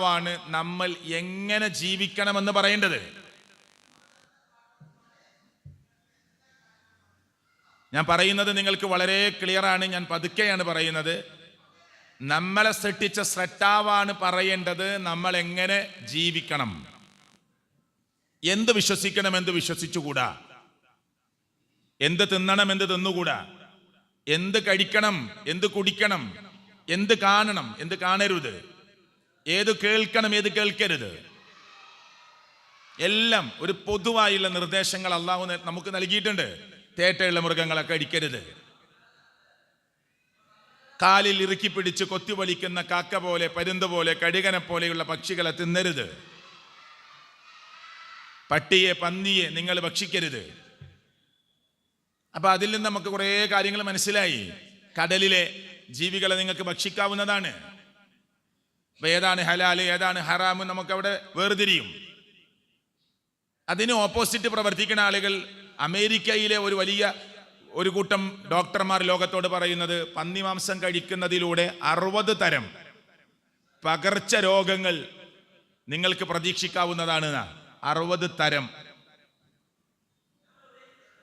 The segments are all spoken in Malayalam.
ാണ് നമ്മൾ എങ്ങനെ ജീവിക്കണമെന്ന് പറയേണ്ടത്. ഞാൻ പറയുന്നത് നിങ്ങൾക്ക് വളരെ ക്ലിയറാണ്. ഞാൻ പതുക്കെയാണ് പറയുന്നത്. നമ്മളെ സൃഷ്ടിച്ച സ്രഷ്ടാവാണ് പറയേണ്ടത് നമ്മൾ എങ്ങനെ ജീവിക്കണം, എന്ത് വിശ്വസിക്കണം, എന്ത് വിശ്വസിച്ചുകൂടാ, എന്ത് തിന്നണം, എന്ത് തിന്നുകൂടാ, എന്ത് കഴിക്കണം, എന്ത് കുടിക്കണം, എന്ത് കാണണം, എന്ത് കാണരുത്, ഏത് കേൾക്കണം, ഏത് കേൾക്കരുത്, എല്ലാം ഒരു പൊതുവായുള്ള നിർദ്ദേശങ്ങൾ അള്ളാഹു നമുക്ക് നൽകിയിട്ടുണ്ട്. തേറ്റയുള്ള മൃഗങ്ങളെ കഴിക്കരുത്, കാലിൽ ഇറുക്കി പിടിച്ച് കൊത്തിവലിക്കുന്ന കാക്ക പോലെ, പരുന്ത് പോലെ, കഴുകനെ പോലെയുള്ള പക്ഷികളെ തിന്നരുത്, പട്ടിയെ പന്നിയെ നിങ്ങൾ ഭക്ഷിക്കരുത്. അപ്പൊ അതിൽ നിന്ന് നമുക്ക് കുറേ കാര്യങ്ങൾ മനസ്സിലായി. കടലിലെ ജീവികളെ നിങ്ങൾക്ക് ഭക്ഷിക്കാവുന്നതാണ്. ഏതാണ് ഹലാല് ഏതാണ് ഹറാമ് നമുക്കവിടെ വേർതിരിയും. അതിന് ഓപ്പോസിറ്റ് പ്രവർത്തിക്കുന്ന ആളുകൾ, അമേരിക്കയിലെ ഒരു കൂട്ടം ഡോക്ടർമാർ ലോകത്തോട് പറയുന്നത് പന്നിമാംസം കഴിക്കുന്നതിലൂടെ 60 തരം പകർച്ച രോഗങ്ങൾ നിങ്ങൾക്ക് പ്രതീക്ഷിക്കാവുന്നതാണ്. 60 തരം,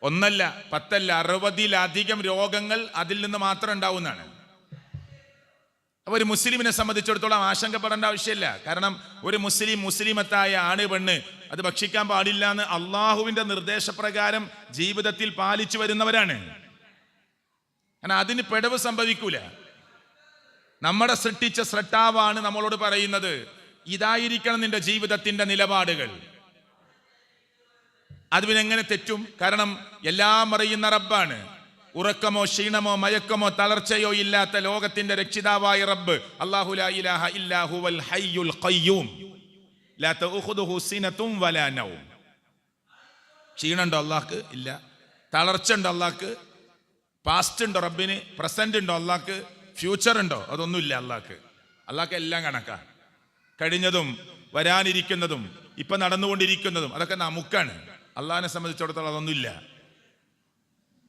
ഒന്നല്ല 10 അല്ല, 60-ലധികം രോഗങ്ങൾ അതിൽ നിന്ന് മാത്രം ഉണ്ടാവുന്നതാണ്. അപ്പൊ ഒരു മുസ്ലിമിനെ സംബന്ധിച്ചിടത്തോളം ആശങ്കപ്പെടേണ്ട ആവശ്യമില്ല. കാരണം ഒരു മുസ്ലിമത്തായ ആണ് പെണ്ണ് അത് ഭക്ഷിക്കാൻ പാടില്ല എന്ന് അള്ളാഹുവിന്റെ നിർദ്ദേശപ്രകാരം ജീവിതത്തിൽ പാലിച്ചു വരുന്നവരാണ്. കാരണം അതിന് പിഴവ് സംഭവിക്കൂല. നമ്മുടെ സൃഷ്ടിച്ച സ്രഷ്ടാവാണ് നമ്മളോട് പറയുന്നത് ഇതായിരിക്കണം നിന്റെ ജീവിതത്തിന്റെ നിലപാടുകൾ. അത് പിന്നെ എങ്ങനെ തെറ്റും? കാരണം എല്ലാം അറിയുന്ന റബ്ബാണ്. ഉറക്കമോ ക്ഷീണമോ മയക്കമോ തളർച്ചയോ ഇല്ലാത്ത ലോകത്തിന്റെ രക്ഷിതാവായ റബ്ബ് അല്ലാഹു ലാ ഇലാഹ ഇല്ലാ ഹുവൽ ഹയ്യുൽ ഖയ്യൂം ലാ തഅഖുദുഹു സിനതും വലാ നൗം. ക്ഷീണമുണ്ടോ അല്ലാഹ്ക്ക്? ഇല്ല. തളർച്ച ഉണ്ടോ അല്ലാഹ്ക്ക്? പാസ്റ്റ് ഉണ്ടോ റബ്ബിന്? പ്രസന്റ് ഉണ്ടോ അല്ലാഹ്ക്ക്? ഫ്യൂച്ചർ ഉണ്ടോ? അതൊന്നുമില്ല അല്ലാഹ്ക്ക്. അല്ലാഹ്ക്ക് എല്ലാം കണക്കാ. കഴിഞ്ഞതും വരാനിരിക്കുന്നതും ഇപ്പൊ നടന്നുകൊണ്ടിരിക്കുന്നതും അതൊക്കെ നമുക്കാണ്. അള്ളാഹിനെ സംബന്ധിച്ചിടത്തോളം അതൊന്നുമില്ല.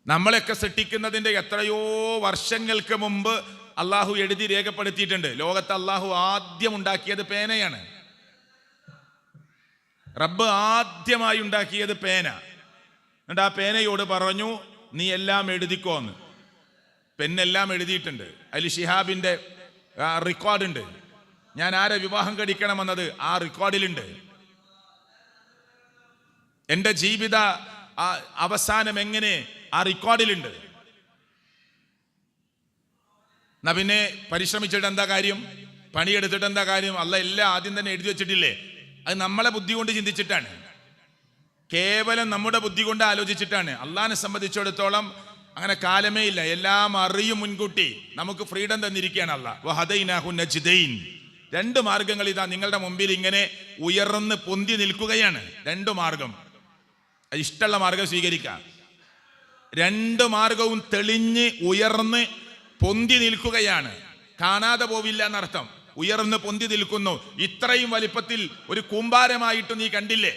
നമ്മളെയൊക്കെ സൃഷ്ടിക്കുന്നതിന്റെ എത്രയോ വർഷങ്ങൾക്ക് മുമ്പ് അള്ളാഹു എഴുതി രേഖപ്പെടുത്തിയിട്ടുണ്ട്. ലോകത്ത് അള്ളാഹു ആദ്യം ഉണ്ടാക്കിയത് പേനയാണ്. റബ്ബ് ആദ്യമായി ഉണ്ടാക്കിയത് പേന. എന്നിട്ട് ആ പേനയോട് പറഞ്ഞു നീ എല്ലാം എഴുതിക്കോന്ന്. പെണ്ണെല്ലാം എഴുതിയിട്ടുണ്ട്. അതിൽ ഷിഹാബിന്റെ റെക്കോർഡുണ്ട്. ഞാൻ ആരെ വിവാഹം കഴിക്കണമെന്നത് ആ റെക്കോർഡിലുണ്ട്. എൻ്റെ ജീവിത അവസാനം എങ്ങനെ ആ റെക്കോർഡിലുണ്ട്. എന്നാ പിന്നെ പരിശ്രമിച്ചിട്ട് എന്താ കാര്യം? പണിയെടുത്തിട്ട് എന്താ കാര്യം? അല്ലാഹ് എല്ലാം ആദ്യം തന്നെ എഴുതി വെച്ചിട്ടില്ലേ? അത് നമ്മളെ ബുദ്ധി കൊണ്ട് ചിന്തിച്ചിട്ടാണ്, കേവലം നമ്മുടെ ബുദ്ധി കൊണ്ട് ആലോചിച്ചിട്ടാണ്. അള്ളാഹിനെ സംബന്ധിച്ചിടത്തോളം അങ്ങനെ കാലമേ ഇല്ല. എല്ലാം അറിയും മുൻകൂട്ടി. നമുക്ക് ഫ്രീഡം തന്നിരിക്കുകയാണ് അള്ളാഹ്. വഹദൈനാഹു നജ്ദൈൻ. 2 മാർഗങ്ങൾ ഇതാ നിങ്ങളുടെ മുമ്പിൽ ഇങ്ങനെ ഉയർന്ന് പൊന്തി നിൽക്കുകയാണ്. 2 മാർഗം. ഇഷ്ടമുള്ള മാർഗം സ്വീകരിക്കാം. 2 മാർഗവും തെളിഞ്ഞ് ഉയർന്ന് പൊന്തി നിൽക്കുകയാണ്. കാണാതെ പോവില്ല എന്നർത്ഥം. ഉയർന്ന് പൊന്തി നിൽക്കുന്നു. ഇത്രയും വലിപ്പത്തിൽ ഒരു കൂമ്പാരമായിട്ട് നീ കണ്ടില്ലേ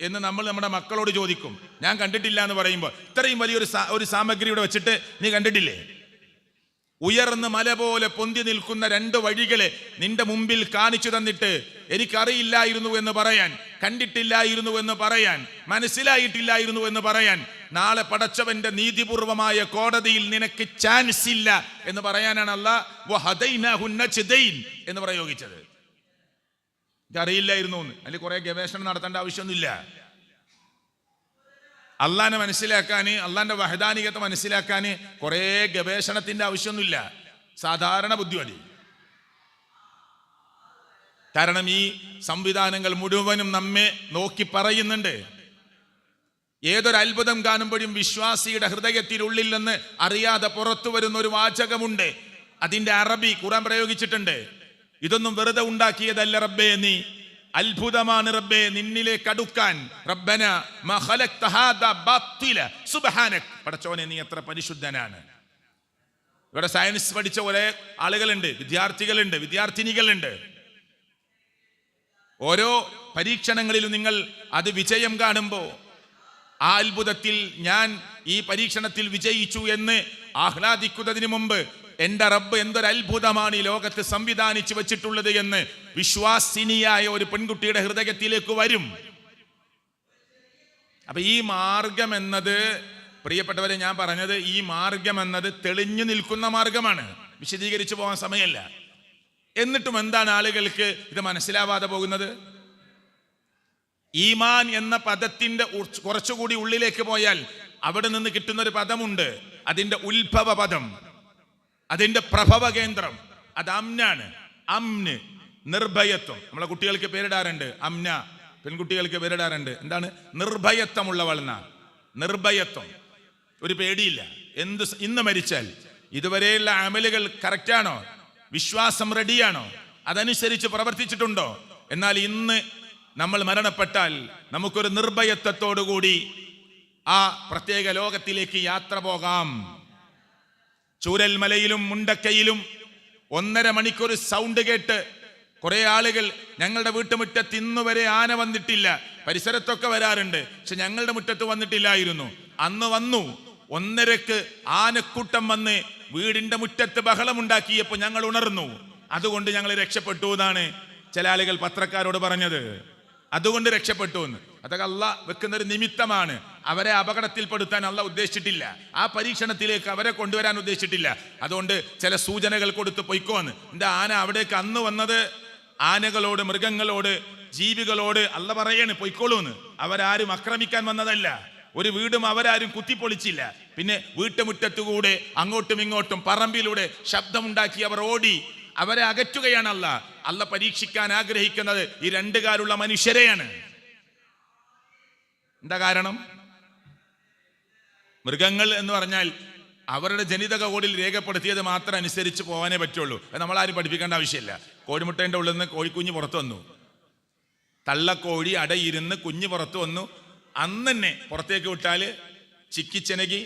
എന്ന് നമ്മൾ നമ്മുടെ മക്കളോട് ചോദിക്കും. ഞാൻ കണ്ടിട്ടില്ല എന്ന് പറയുമ്പോൾ ഇത്രയും വലിയൊരു സാമഗ്രി ഇവിടെ വെച്ചിട്ട് നീ കണ്ടിട്ടില്ലേ? ഉയർന്ന് മല പോലെ പൊന്തി നിൽക്കുന്ന 2 വഴികളെ നിന്റെ മുമ്പിൽ കാണിച്ചു തന്നിട്ട് എനിക്കറിയില്ലായിരുന്നു എന്ന് പറയാൻ, കണ്ടിട്ടില്ലായിരുന്നു എന്ന് പറയാൻ, മനസ്സിലായിട്ടില്ലായിരുന്നു എന്ന് പറയാൻ, നാളെ പടച്ചവന്റെ നീതിപൂർവമായ കോടതിയിൽ നിനക്ക് ചാൻസ് ഇല്ല എന്ന് പറയാനാണ് അല്ലാഹ് വഹദൈനാഹു നജ്ദൈൻ എന്ന് പ്രയോഗിച്ചത്. എനിക്കറിയില്ലായിരുന്നു എന്ന്. അതിൽ കുറെ ഗവേഷണം നടത്തേണ്ട ആവശ്യമൊന്നുമില്ല. അള്ളാഹിനെ മനസ്സിലാക്കാൻ, അള്ളാഹിന്റെ വഹദാനികത മനസ്സിലാക്കാൻ കുറെ ഗവേഷണത്തിന്റെ ആവശ്യമൊന്നുമില്ല. സാധാരണ ബുദ്ധി മതി. കാരണം ഈ സംവിധാനങ്ങൾ മുഴുവനും നമ്മെ നോക്കി പറയുന്നുണ്ട്. ഏതൊരു അത്ഭുതം കാണുമ്പോഴും വിശ്വാസിയുടെ ഹൃദയത്തിനുള്ളിൽ നിന്ന് അറിയാതെ പുറത്തു വരുന്ന ഒരു വാചകമുണ്ട്. അതിന്റെ അറബി ഖുർആൻ പ്രയോഗിച്ചിട്ടുണ്ട്. ഇതൊന്നും വെറുതെ ഉണ്ടാക്കിയതല്ല റബ്ബേ, നീ അത്ഭുതമാണ് റബ്ബേ നിന്നിലേക്ക് അടുക്കാൻ. റബ്ബന മാ ഖലഖ്ത ഹാദാ ബാത്തില സുബ്ഹാനക്. പടച്ചോനെ നീ എത്ര പരിശുദ്ധനാണ്. ഇവിടെ സയൻസ് പഠിച്ച ഒരേ ആളുകളുണ്ട്, വിദ്യാർത്ഥികളുണ്ട്, വിദ്യാർത്ഥിനികളുണ്ട്. ഓരോ പരീക്ഷണങ്ങളിലും നിങ്ങൾ അത് വിജയം കാണുമ്പോൾ ആ അത്ഭുതത്തിൽ ഞാൻ ഈ പരീക്ഷണത്തിൽ വിജയിച്ചു എന്ന് ആഹ്ലാദിക്കുന്നതിന് മുമ്പ് എന്റെ റബ്ബ് എന്തൊരു അത്ഭുതമാണ് ഈ ലോകത്ത് സംവിധാനിച്ചു വെച്ചിട്ടുള്ളത് എന്ന് വിശ്വാസിനിയായ ഒരു പെൺകുട്ടിയുടെ ഹൃദയത്തിലേക്ക് വരും. അപ്പൊ ഈ മാർഗം എന്നത്, പ്രിയപ്പെട്ടവരെ, ഞാൻ പറഞ്ഞത് ഈ മാർഗം എന്നത് തെളിഞ്ഞു നിൽക്കുന്ന മാർഗമാണ്, വിശദീകരിച്ചു പോകാൻ സമയമല്ല. എന്നിട്ടും എന്താണ് ആളുകൾക്ക് ഇത് മനസ്സിലാവാതെ പോകുന്നത്? ഈമാൻ എന്ന പദത്തിന്റെ കുറച്ചുകൂടി ഉള്ളിലേക്ക് പോയാൽ അവിടെ നിന്ന് കിട്ടുന്ന ഒരു പദമുണ്ട്, അതിന്റെ ഉത്ഭവ പദം, അതിന്റെ പ്രഭവ കേന്ദ്രം, അത് അമ്നാണ്. അമ്ന്, നിർഭയത്വം. നമ്മളെ കുട്ടികൾക്ക് പേരിടാറുണ്ട് അമ്ന, പെൺകുട്ടികൾക്ക് പേരിടാറുണ്ട്. എന്താണ്? നിർഭയത്വമുള്ളവൾ എന്നാ. നിർഭയത്വം, ഒരു പേടിയില്ല. ഇന്ന് മരിച്ചാൽ ഇതുവരെയുള്ള അമലുകൾ കറക്റ്റാണോ? വിശ്വാസം റെഡിയാണോ? അതനുസരിച്ച് പ്രവർത്തിച്ചിട്ടുണ്ടോ? എന്നാൽ ഇന്ന് നമ്മൾ മരണപ്പെട്ടാൽ നമുക്കൊരു നിർഭയത്വത്തോടുകൂടി ആ പ്രത്യേക ലോകത്തിലേക്ക് യാത്ര പോകാം. ചൂരൽമലയിലും മുണ്ടക്കയിലും 1.5 മണിക്കൂർ സൗണ്ട് കേട്ട് കുറെ ആളുകൾ, ഞങ്ങളുടെ വീട്ടുമുറ്റത്ത് ഇന്നുവരെ ആന വന്നിട്ടില്ല, പരിസരത്തൊക്കെ വരാറുണ്ട്, പക്ഷെ ഞങ്ങളുടെ മുറ്റത്ത് വന്നിട്ടില്ലായിരുന്നു. അന്ന് വന്നു. 1:30 ആനക്കൂട്ടം വന്ന് വീടിന്റെ മുറ്റത്ത് ബഹളമുണ്ടാക്കിയപ്പോൾ ഞങ്ങൾ ഉണർന്നു. അതുകൊണ്ട് ഞങ്ങൾ രക്ഷപ്പെട്ടു എന്നാണ് ചില ആളുകൾ പത്രക്കാരോട് പറഞ്ഞത്. അതുകൊണ്ട് രക്ഷപ്പെട്ടു എന്ന്. അതൊക്കെ അള്ളാഹ് വെക്കുന്ന ഒരു നിമിത്തമാണ്. അവരെ അപകടത്തിൽപ്പെടുത്താൻ അള്ളാഹ് ഉദ്ദേശിച്ചിട്ടില്ല. ആ പരീക്ഷണത്തിലേക്ക് അവരെ കൊണ്ടുവരാൻ ഉദ്ദേശിച്ചിട്ടില്ല. അതുകൊണ്ട് ചില സൂചനകൾ കൊടുത്ത് പൊയ്ക്കോന്ന്. എന്റെ ആന അവിടേക്ക് അന്ന് വന്നത് ആനകളോട്, മൃഗങ്ങളോട്, ജീവികളോട് അള്ളാഹ് പറയാണ് പൊയ്ക്കോളൂന്ന്. അവരാരും ആക്രമിക്കാൻ വന്നതല്ല. ഒരു വീടും അവരാരും കുത്തിപ്പൊളിച്ചില്ല. പിന്നെ വീട്ടുമുറ്റത്തുകൂടെ അങ്ങോട്ടും ഇങ്ങോട്ടും പറമ്പിലൂടെ ശബ്ദമുണ്ടാക്കി അവർ ഓടി. അവരെ അകറ്റുകയാണ് അള്ളാഹ്. അള്ളാഹ് പരീക്ഷിക്കാൻ ആഗ്രഹിക്കുന്നത് ഈ 2 കാലുള്ള മനുഷ്യരെയാണ്. എന്താ കാരണം? മൃഗങ്ങൾ എന്ന് പറഞ്ഞാൽ അവരുടെ ജനിതക കോഡിൽ രേഖപ്പെടുത്തിയത് മാത്രം അനുസരിച്ച് പോകാനേ പറ്റുള്ളൂ. അത് നമ്മളാരും പഠിപ്പിക്കേണ്ട ആവശ്യമില്ല. കോഴിമുട്ടേൻ്റെ ഉള്ളിൽ നിന്ന് കോഴിക്കുഞ്ഞ് പുറത്തു വന്നു. തള്ളക്കോഴി അടയിരുന്ന് കുഞ്ഞ് പുറത്തു വന്നു. അന്ന് തന്നെ പുറത്തേക്ക് വിട്ടാൽ ചിക്കിച്ചെനകി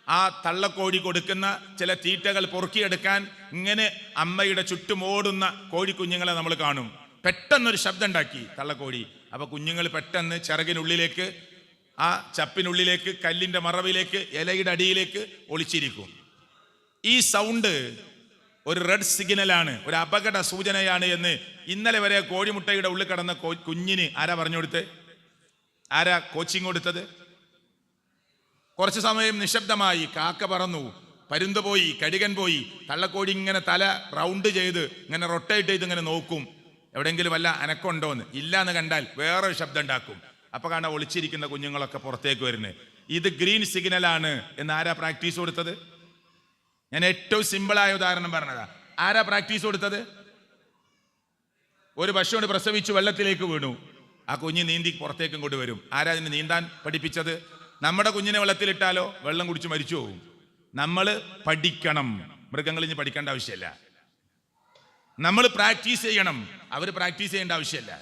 ആ തള്ളക്കോഴി കൊടുക്കുന്ന ചില തീറ്റകൾ പൊറുക്കിയെടുക്കാൻ ഇങ്ങനെ അമ്മയുടെ ചുറ്റുമോടുന്ന കോഴിക്കുഞ്ഞുങ്ങളെ നമ്മൾ കാണും. പെട്ടെന്നൊരു ശബ്ദം ഉണ്ടാക്കി തള്ളക്കോഴി. അപ്പൊ കുഞ്ഞുങ്ങൾ പെട്ടെന്ന് ചിറകിനുള്ളിലേക്ക്, ആ ചപ്പിനുള്ളിലേക്ക്, കല്ലിന്റെ മറവിലേക്ക്, ഇലയുടെ അടിയിലേക്ക് ഒളിച്ചിരിക്കും. ഈ സൗണ്ട് ഒരു റെഡ് സിഗ്നലാണ്, ഒരു അപകട സൂചനയാണ് എന്ന് ഇന്നലെ വരെ കോഴിമുട്ടയുടെ ഉള്ളിൽ കിടന്ന കുഞ്ഞിന് ആരാ പറഞ്ഞു കൊടുത്ത്? ആരാ കോച്ചിങ് കൊടുത്തത്? കുറച്ചു സമയം നിശബ്ദമായി. കാക്ക പറന്നു, പരുന്ത് പോയി, കഴുകൻ പോയി. തള്ളക്കോഴി ഇങ്ങനെ തല റൗണ്ട് ചെയ്ത് ഇങ്ങനെ റൊട്ടേറ്റ് ചെയ്ത് ഇങ്ങനെ നോക്കും, എവിടെയെങ്കിലും വല്ല അനക്കമുണ്ടോന്ന്. ഇല്ലാന്ന് കണ്ടാൽ വേറൊരു ശബ്ദം ഉണ്ടാക്കും. അപ്പൊ കാണാൻ ഒളിച്ചിരിക്കുന്ന കുഞ്ഞുങ്ങളൊക്കെ പുറത്തേക്ക് വരുന്നത്. ഇത് ഗ്രീൻ സിഗ്നലാണ് എന്ന് ആരാ പ്രാക്ടീസ് കൊടുത്തത്? ഞാൻ ഏറ്റവും സിമ്പിളായ ഉദാഹരണം പറഞ്ഞതാ. ആരാ പ്രാക്ടീസ് കൊടുത്തത്? ഒരു പശുവിനെ പ്രസവിച്ചു വെള്ളത്തിലേക്ക് വീണു. ആ കുഞ്ഞ് നീന്തി പുറത്തേക്കും കൊണ്ടുവരും. ആരാ അതിന് നീന്താൻ പഠിപ്പിച്ചത്? നമ്മുടെ കുഞ്ഞിനെ വെള്ളത്തിലിട്ടാലോ വെള്ളം കുടിച്ച് മരിച്ചു പോകും. നമ്മൾ പഠിക്കണം. മൃഗങ്ങൾ ഇനി പഠിക്കേണ്ട ആവശ്യമില്ല. നമ്മൾ പ്രാക്ടീസ് ചെയ്യണം. അവർ പ്രാക്ടീസ് ചെയ്യേണ്ട ആവശ്യമില്ല.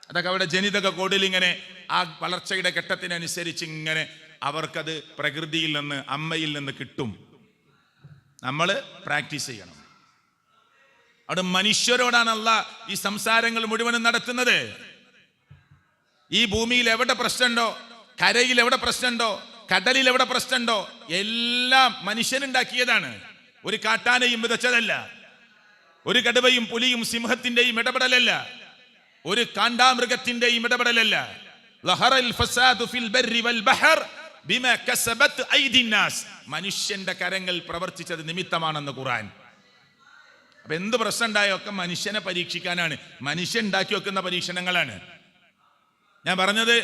അതൊക്കെ അവിടെ ജനിതക കോഡിൽ ഇങ്ങനെ ആ വളർച്ചയുടെ ഘട്ടത്തിനനുസരിച്ച് ഇങ്ങനെ അവർക്കത് പ്രകൃതിയിൽ നിന്ന്, അമ്മയിൽ നിന്ന് കിട്ടും. നമ്മൾ പ്രാക്ടീസ് ചെയ്യണം. അവിടെ മനുഷ്യരോടാണ് അല്ലാഹ് ഈ സംസാരങ്ങൾ മുഴുവനും നടത്തുന്നത്. ഈ ഭൂമിയിൽ എവിടെ പ്രശ്നമുണ്ടോ, കരയിൽ എവിടെ പ്രശ്നമുണ്ടോ, കടലിൽ എവിടെ പ്രശ്നമുണ്ടോ, എല്ലാം മനുഷ്യനുണ്ടാക്കിയതാണ്. ഒരു കാട്ടാനയും വിതച്ചതല്ല, ഒരു കടുവയും പുലിയും സിംഹത്തിന്റെയും ഇടപെടലല്ല, ഒരു കാണ്ടാമൃഗത്തിന്റെയും ഇടപെടലല്ല. മനുഷ്യന്റെ കരങ്ങൾ പ്രവർത്തിച്ചത് നിമിത്തമാണെന്ന് ഖുർആൻ. അപ്പൊ എന്ത് പ്രശ്നം ഉണ്ടായൊക്കെ മനുഷ്യനെ പരീക്ഷിക്കാനാണ്. മനുഷ്യൻ ഉണ്ടാക്കി വെക്കുന്ന പരീക്ഷണങ്ങളാണ്. ഞാൻ പറഞ്ഞത്,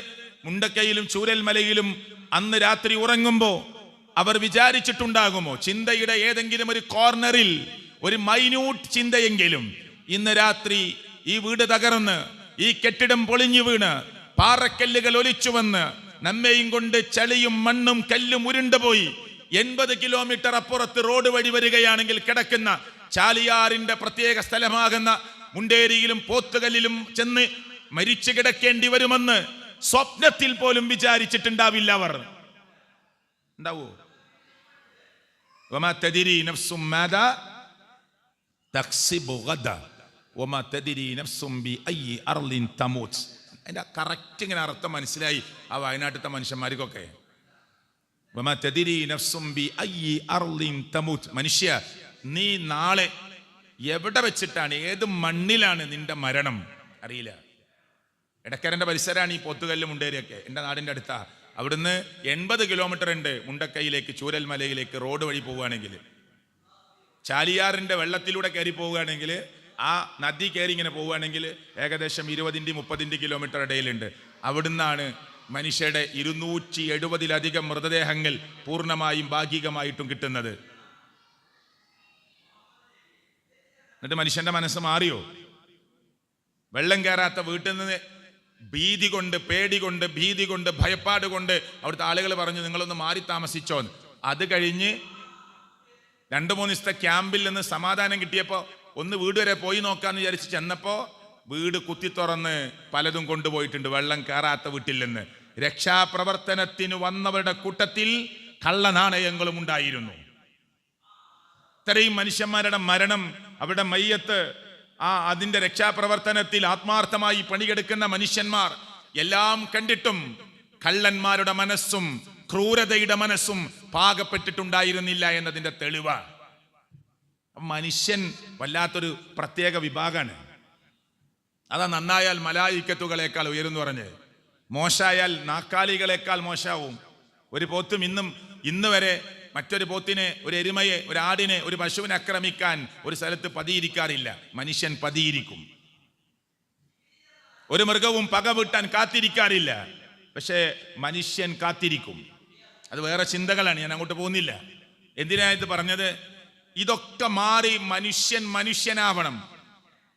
മുണ്ടക്കയിലും ചൂരൽമലയിലും അന്ന് രാത്രി ഉറങ്ങുമ്പോ അവർ വിചാരിച്ചിട്ടുണ്ടാകുമോ, ചിന്തയുടെ ഏതെങ്കിലും ഒരു കോർണറിൽ ഒരു മൈന്യൂട്ട് ചിന്തയെങ്കിലും, ഇന്ന് രാത്രി ഈ വീട് തകർന്ന്, ഈ കെട്ടിടം പൊളിഞ്ഞു വീണ്, പാറക്കല്ലുകൾ ഒലിച്ചു വന്ന് നമ്മെയും കൊണ്ട് ചളിയും മണ്ണും കല്ലും ഉരുണ്ടുപോയി 80 കിലോമീറ്റർ അപ്പുറത്ത് റോഡ് വഴി വരികയാണെങ്കിൽ കിടക്കുന്ന ചാലിയാറിന്റെ പ്രത്യേക സ്ഥലമാകുന്ന മുണ്ടേരിയിലും പോത്തുകല്ലിലും ചെന്ന് മരിച്ചു കിടക്കേണ്ടി വരുമെന്ന് സ്വപ്നത്തിൽ പോലും വിചാരിച്ചിട്ടുണ്ടാവില്ല അവർ. ഉണ്ടാവോ? വമാ തദ്രി നഫ്സും മാദാ തക്സിബു ഗദാ വമാ തദ്രി നഫ്സും ബിഅയ്യി അർളിൻ തമൂത്. അതിന്റെ കറക്റ്റ് ഇങ്ങനെ അർത്ഥം മനസ്സിലായി ആ വയനാട്ടിലത്തെ മനുഷ്യന്മാർക്കൊക്കെ. വമാ തദ്രി നഫ്സും ബിഅയ്യി അർളിൻ തമൂത്. മനുഷ്യ, നീ നാളെ എവിടെ വെച്ചിട്ടാണ്, ഏത് മണ്ണിലാണ് നിന്റെ മരണം അറിയില്ല. എടക്കരൻ്റെ പരിസരമാണ് ഈ പോത്തുകല്ല് മുണ്ടേരിയൊക്കെ, എൻ്റെ നാടിൻ്റെ അടുത്താ. അവിടുന്ന് 80 കിലോമീറ്റർ ഉണ്ട് മുണ്ടക്കൈയിലേക്ക്, ചൂരൽമലയിലേക്ക് റോഡ് വഴി പോവുകയാണെങ്കിൽ. ചാലിയാറിൻ്റെ വെള്ളത്തിലൂടെ കയറി പോവുകയാണെങ്കിൽ, ആ നദി കയറി ഇങ്ങനെ പോവുകയാണെങ്കിൽ ഏകദേശം 20-30 കിലോമീറ്റർ ഇടയിലുണ്ട്. അവിടുന്നാണ് മനുഷ്യരുടെ 270-ലധികം മൃതദേഹങ്ങൾ പൂർണ്ണമായും ഭാഗികമായിട്ടും കിട്ടുന്നത്. എന്നിട്ട് മനുഷ്യന്റെ മനസ്സ് മാറിയോ? വെള്ളം കയറാത്ത വീട്ടിൽ നിന്ന് ഭീതി കൊണ്ട്, പേടി കൊണ്ട്, ഭീതി കൊണ്ട്, ഭയപ്പാട് കൊണ്ട് അവിടുത്തെ ആളുകൾ പറഞ്ഞു നിങ്ങളൊന്ന് മാറി താമസിച്ചോന്ന്. അത് കഴിഞ്ഞ് 2-3 ദിവസത്തെ ക്യാമ്പിൽ നിന്ന് സമാധാനം കിട്ടിയപ്പോൾ ഒന്ന് വീട് വരെ പോയി നോക്കാന്ന് വിചാരിച്ച് ചെന്നപ്പോൾ വീട് കുത്തി തുറന്ന് പലതും കൊണ്ടുപോയിട്ടുണ്ട്, വെള്ളം കയറാത്ത വീട്ടിൽ നിന്ന്. രക്ഷാപ്രവർത്തനത്തിന് വന്നവരുടെ കൂട്ടത്തിൽ കള്ളനാണയങ്ങളും ഉണ്ടായിരുന്നു. ഇത്രയും മനുഷ്യന്മാരുടെ മരണം, അവരുടെ മയ്യത്ത്, അതിന്റെ രക്ഷാപ്രവർത്തനത്തിൽ ആത്മാർത്ഥമായി പണിയെടുക്കുന്ന മനുഷ്യന്മാർ എല്ലാം കണ്ടിട്ടും കള്ളന്മാരുടെ മനസ്സും ക്രൂരതയുടെ മനസ്സും പാകപ്പെട്ടിട്ടുണ്ടായിരുന്നില്ല എന്നതിന്റെ തെളിവ്. മനുഷ്യൻ വല്ലാത്തൊരു പ്രത്യേക വിഭാഗമാണ്. അതാ നന്നായാൽ മലായിക്കത്തുകളേക്കാൾ ഉയരുന്നു പറഞ്ഞ്, മോശമായാൽ നാക്കാലികളേക്കാൾ മോശമാവും. ഒരു പോത്തും ഇന്ന് വരെ മറ്റൊരു പോത്തിനെ, ഒരു എരുമയെ, ഒരു ആടിനെ, ഒരു പശുവിനെ ആക്രമിക്കാൻ ഒരു സ്ഥലത്ത് പതിയിരിക്കാറില്ല. മനുഷ്യൻ പതിയിരിക്കും. ഒരു മൃഗവും പക വീട്ടാൻ കാത്തിരിക്കാറില്ല. പക്ഷേ മനുഷ്യൻ കാത്തിരിക്കും. അത് വേറെ ചിന്തകളാണ്, ഞാൻ അങ്ങോട്ട് പോകുന്നില്ല. എന്തിനായത് പറഞ്ഞത്? ഇതൊക്കെ മാറി മനുഷ്യനാവണം,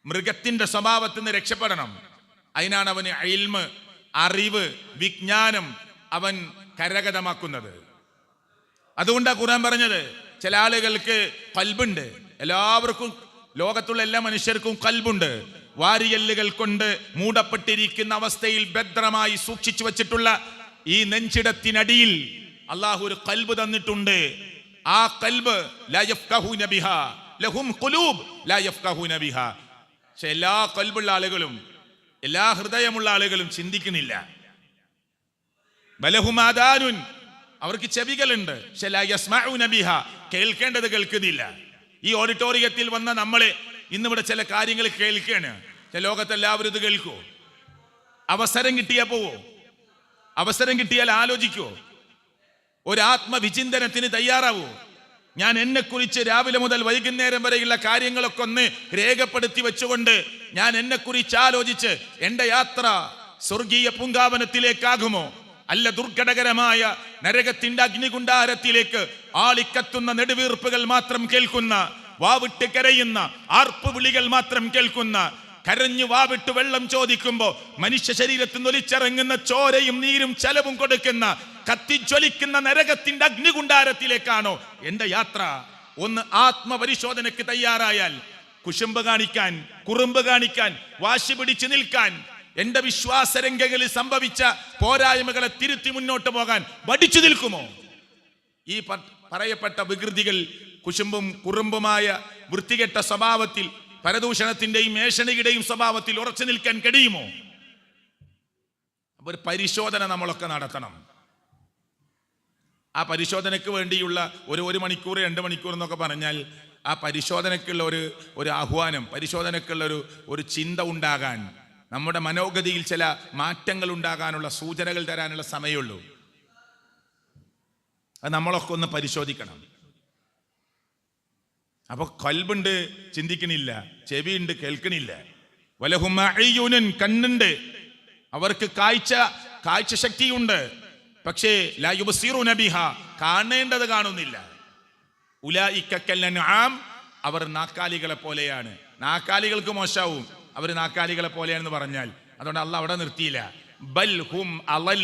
മൃഗത്തിന്റെ സ്വഭാവത്തിൽ നിന്ന് രക്ഷപ്പെടണം. അതിനാണ് അവന് ഇൽമ്, അറിവ്, വിജ്ഞാനം അവൻ കരഗതമാക്കുന്നത്. അതുകൊണ്ടാണ് ഖുർആൻ പറഞ്ഞത് ചില ആളുകൾക്ക് ഖൽബുണ്ട്. എല്ലാവർക്കും, ലോകത്തുള്ള എല്ലാ മനുഷ്യർക്കും ഖൽബുണ്ട്. വാരിയല്ലുകൾ കൊണ്ട് മൂടപ്പെട്ടിരിക്കുന്ന അവസ്ഥയിൽ ഭദ്രമായി സൂക്ഷിച്ചു വച്ചിട്ടുള്ള ഈ നെഞ്ചിടത്തിനടിയിൽ അള്ളാഹു ഒരു ഖൽബ് തന്നിട്ടുണ്ട്. ആ ഖൽബ് ലാ യഫ്ഖഹൂന ബിഹാ ലഹും ഖുലൂബ് ലാ യഫ്ഖഹൂന ബിഹാ. പക്ഷെ എല്ലാ ഖൽബുള്ള ആളുകളും, എല്ലാ ഹൃദയമുള്ള ആളുകളും ചിന്തിക്കുന്നില്ല. ബലഹും ആദാനുൻ, അവർക്ക് ചെവികളുണ്ട്, പക്ഷെ ലാ യസ്മഊന ബിഹാ, കേൾക്കേണ്ടത് കേൾക്കുന്നില്ല. ഈ ഓഡിറ്റോറിയത്തിൽ വന്ന നമ്മള് ഇന്നിവിടെ ചില കാര്യങ്ങൾ കേൾക്കുകയാണ്. ലോകത്തെല്ലാവരും ഇത് കേൾക്കുമോ? അവസരം കിട്ടിയാൽ പോവോ? അവസരം കിട്ടിയാൽ ആലോചിക്കുവോ? ഒരാത്മവിചിന്തനത്തിന് തയ്യാറാവോ? ഞാൻ എന്നെക്കുറിച്ച് രാവിലെ മുതൽ വൈകുന്നേരം വരെയുള്ള കാര്യങ്ങളൊക്കെ ഒന്ന് രേഖപ്പെടുത്തി വെച്ചുകൊണ്ട് ഞാൻ എന്നെക്കുറിച്ച് ആലോചിച്ച് എൻ്റെ യാത്ര സ്വർഗീയ പൂങ്കാവനത്തിലേക്കാകുമോ, അല്ല ദുർഘടകരമായ നരകത്തിന്റെ അഗ്നികുണ്ടാരത്തിലേക്ക് ആളിക്കത്തുന്ന നെടുവീർപ്പുകൾ മാത്രം കേൾക്കുന്ന, വാവിട്ട് കരയുന്ന ആർപ്പ് വിളികൾ മാത്രം കേൾക്കുന്ന, കരഞ്ഞു വാവിട്ട് വെള്ളം ചോദിക്കുമ്പോ മനുഷ്യ ശരീരത്തിൽ നിന്ന് ഒലിച്ചിറങ്ങുന്ന ചോരയും നീരും ചലവും കൊടുക്കുന്ന കത്തിജ്വലിക്കുന്ന നരകത്തിന്റെ അഗ്നികുണ്ടാരത്തിലേക്കാണോ എന്റെ യാത്ര? ഒന്ന് ആത്മപരിശോധനയ്ക്ക് തയ്യാറായാൽ, കുശുമ്പ് കാണിക്കാൻ, കുറുമ്പ് കാണിക്കാൻ, വാശി പിടിച്ചു നിൽക്കാൻ, എന്റെ വിശ്വാസരംഗങ്ങളിൽ സംഭവിച്ച പോരായ്മകളെ തിരുത്തി മുന്നോട്ട് പോകാൻ വടിച്ചു നിൽക്കുമോ? ഈ പറയപ്പെട്ട വികൃതികൾ, കുശുമ്പും കുറുമ്പുമായ വൃത്തികെട്ട സ്വഭാവത്തിൽ, പരദൂഷണത്തിന്റെയും ഏഷണിയുടെയും സ്വഭാവത്തിൽ ഉറച്ചു നിൽക്കാൻ കഴിയുമോ? ഒരു പരിശോധന നമ്മളൊക്കെ നടത്തണം. ആ പരിശോധനയ്ക്ക് വേണ്ടിയുള്ള ഒരു മണിക്കൂർ 2 മണിക്കൂർ എന്നൊക്കെ പറഞ്ഞാൽ ആ പരിശോധനയ്ക്കുള്ള ഒരു ആഹ്വാനം, പരിശോധനയ്ക്കുള്ള ഒരു ചിന്ത ഉണ്ടാകാൻ, നമ്മുടെ മനോഗതിയിൽ ചില മാറ്റങ്ങൾ ഉണ്ടാകാനുള്ള സൂചനകൾ തരാനുള്ള സമയമുള്ളൂ. അത് നമ്മളൊക്കെ ഒന്ന് പരിശോധിക്കണം. അപ്പൊ ഖൽബുണ്ട്, ചിന്തിക്കണില്ല, ചെവിയുണ്ട്, കേൾക്കണില്ല. വലഹും അയ്യുനുൻ, കണ്ണുണ്ട്, അവർക്ക് കാഴ്ച ശക്തിയുണ്ട്, പക്ഷേ ലാ യുബ്സിറൂന ബിഹാ, കാണേണ്ടത് കാണുന്നില്ല. ഉലൈക കൽഅൻആം, അവർ നാക്കാലികളെ പോലെയാണ്. നാക്കാലികൾക്ക് മോശാവും, അവർ നാക്കാലികളെ പോലെയാണെന്ന് പറഞ്ഞാൽ അതുകൊണ്ട് അള്ളാഹ് അവിടെ നിർത്തിയില്ല. ബൽ ഹും അളൽ,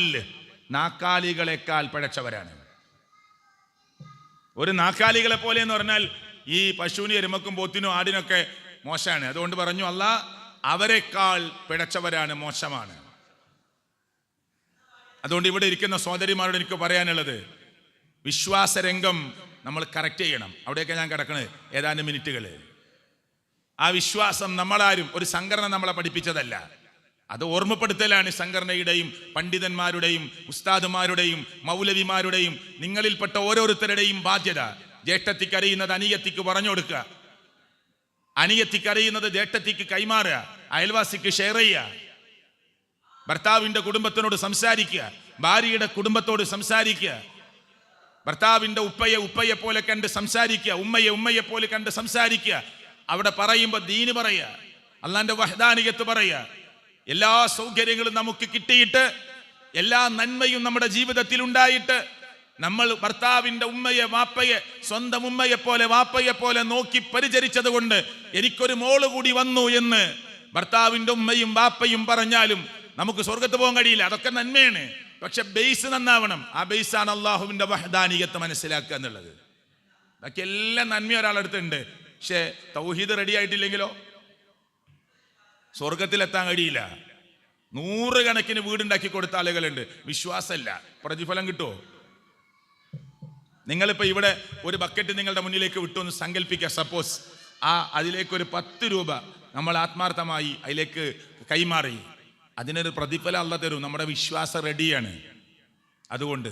നാക്കാലികളെക്കാൾ പിഴച്ചവരാണ്. ഒരു നാക്കാലികളെ പോലെ എന്ന് പറഞ്ഞാൽ ഈ പശുവിനും എരുമക്കും പോത്തിനും ആടിനൊക്കെ മോശമാണ്. അതുകൊണ്ട് പറഞ്ഞു അള്ളാഹ് അവരെക്കാൾ പിഴച്ചവരാണ്, മോശമാണ്. അതുകൊണ്ട് ഇവിടെ ഇരിക്കുന്ന സഹോദരിമാരോട് എനിക്ക് പറയാനുള്ളത്, വിശ്വാസരംഗം നമ്മൾ കറക്റ്റ് ചെയ്യണം. അവിടെയൊക്കെ ഞാൻ കിടക്കണത് ഏതാനും മിനിറ്റുകൾ. ആ വിശ്വാസം നമ്മളാരും, ഒരു സംഘടന നമ്മളെ പഠിപ്പിച്ചതല്ല, അത് ഓർമ്മപ്പെടുത്തലാണ് സംഘടനയുടെയും പണ്ഡിതന്മാരുടെയും ഉസ്താദുമാരുടെയും മൗലവിമാരുടെയും നിങ്ങളിൽപ്പെട്ട ഓരോരുത്തരുടെയും ബാധ്യത. ജ്യേഷ്ഠത്തിക്ക് അറിയുന്നത് അനിയത്തിക്ക് പറഞ്ഞു കൊടുക്കുക, അനിയത്തിക്ക് അറിയുന്നത് ജ്യേഷ്ഠത്തിക്ക് കൈമാറുക, അയൽവാസിക്ക് ഷെയർ ചെയ്യുക, ഭർത്താവിന്റെ കുടുംബത്തിനോട് സംസാരിക്കുക, ഭാര്യയുടെ കുടുംബത്തോട് സംസാരിക്കുക, ഭർത്താവിന്റെ ഉപ്പയെ പോലെ കണ്ട് സംസാരിക്കുക, ഉമ്മയെ പോലെ കണ്ട് സംസാരിക്കുക. അവിടെ പറയുമ്പോൾ ദീന് പറയുക, അള്ളാന്റെ വഹ്ദാനിയത്ത് പറയുക. എല്ലാ സൗകര്യങ്ങളും നമുക്ക് കിട്ടിയിട്ട്, എല്ലാ നന്മയും നമ്മുടെ ജീവിതത്തിൽ ഉണ്ടായിട്ട്, നമ്മൾ ഭർത്താവിന്റെ വാപ്പയെ സ്വന്തം ഉമ്മയെ പോലെ വാപ്പയെ പോലെ നോക്കി പരിചരിച്ചത് കൊണ്ട് എനിക്കൊരു മോള് കൂടി വന്നു എന്ന് ഭർത്താവിന്റെ ഉമ്മയും വാപ്പയും പറഞ്ഞാലും നമുക്ക് സ്വർഗത്ത് പോകാൻ കഴിയില്ല. അതൊക്കെ നന്മയാണ്. പക്ഷെ ബേസ് നന്നാവണം. ആ ബേസാണ് അള്ളാഹുവിന്റെ വഹ്ദാനിയത്ത് മനസ്സിലാക്കുക എന്നുള്ളത്. ബാക്കി എല്ലാം നന്മ ഒരാളെടുത്തുണ്ട്. പക്ഷെ തൗഹീദ് റെഡി ആയിട്ടില്ലെങ്കിലോ സ്വർഗത്തിലെത്താൻ കഴിയില്ല. 100 കണക്കിന് വീടുണ്ടാക്കി കൊടുത്ത ആളുകളുണ്ട്, വിശ്വാസമല്ല, പ്രതിഫലം കിട്ടുമോ? നിങ്ങളിപ്പോൾ ഇവിടെ ഒരു ബക്കറ്റ് നിങ്ങളുടെ മുന്നിലേക്ക് വിട്ടു എന്ന് സങ്കല്പിക്കുക. സപ്പോസ് അതിലേക്കൊരു 10 രൂപ നമ്മൾ ആത്മാർത്ഥമായി അതിലേക്ക് കൈമാറി, അതിനൊരു പ്രതിഫലം അല്ലാഹ് തരും. നമ്മുടെ വിശ്വാസം റെഡിയാണ്. അതുകൊണ്ട്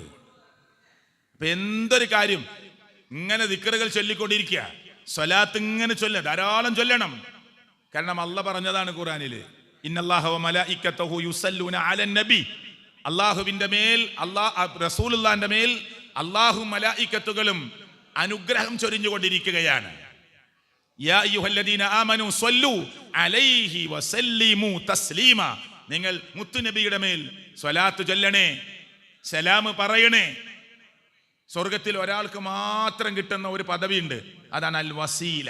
ഇപ്പൊ എന്തൊരു കാര്യം ഇങ്ങനെ ദിക്റുകൾ ചൊല്ലിക്കൊണ്ടിരിക്കുക, സ്വലാത്ത് ഇങ്ങനെ ധാരാളം ചൊല്ലണം. കാരണം അല്ലാഹ് പറഞ്ഞതാണ് ഖുർആനില്, ഇന്നല്ലാഹ വ മലായികതഹു യുസല്ലൂന അലൻ നബി. അല്ലാഹുവിന്റെ മേൽ, റസൂലുള്ളാഹിന്റെ മേൽ അല്ലാഹു മലായികത്തുകളും അനുഗ്രഹം ചൊരിഞ്ഞുകൊണ്ടിരിക്കുകയാണ്. യാ അയ്യുഹല്ലദീന ആമനു സ്വല്ലു അലൈഹി വസല്ലിമു തസ്ലീമ. നിങ്ങൾ മുത്തുനബിയുടെ മേൽ സ്വലാത്ത് ചൊല്ലണേ, സലാം പറയണേ. സ്വർഗത്തിൽ ഒരാൾക്ക് മാത്രം കിട്ടുന്ന ഒരു പദവിയുണ്ട്, അതാണ് അൽ വസീല.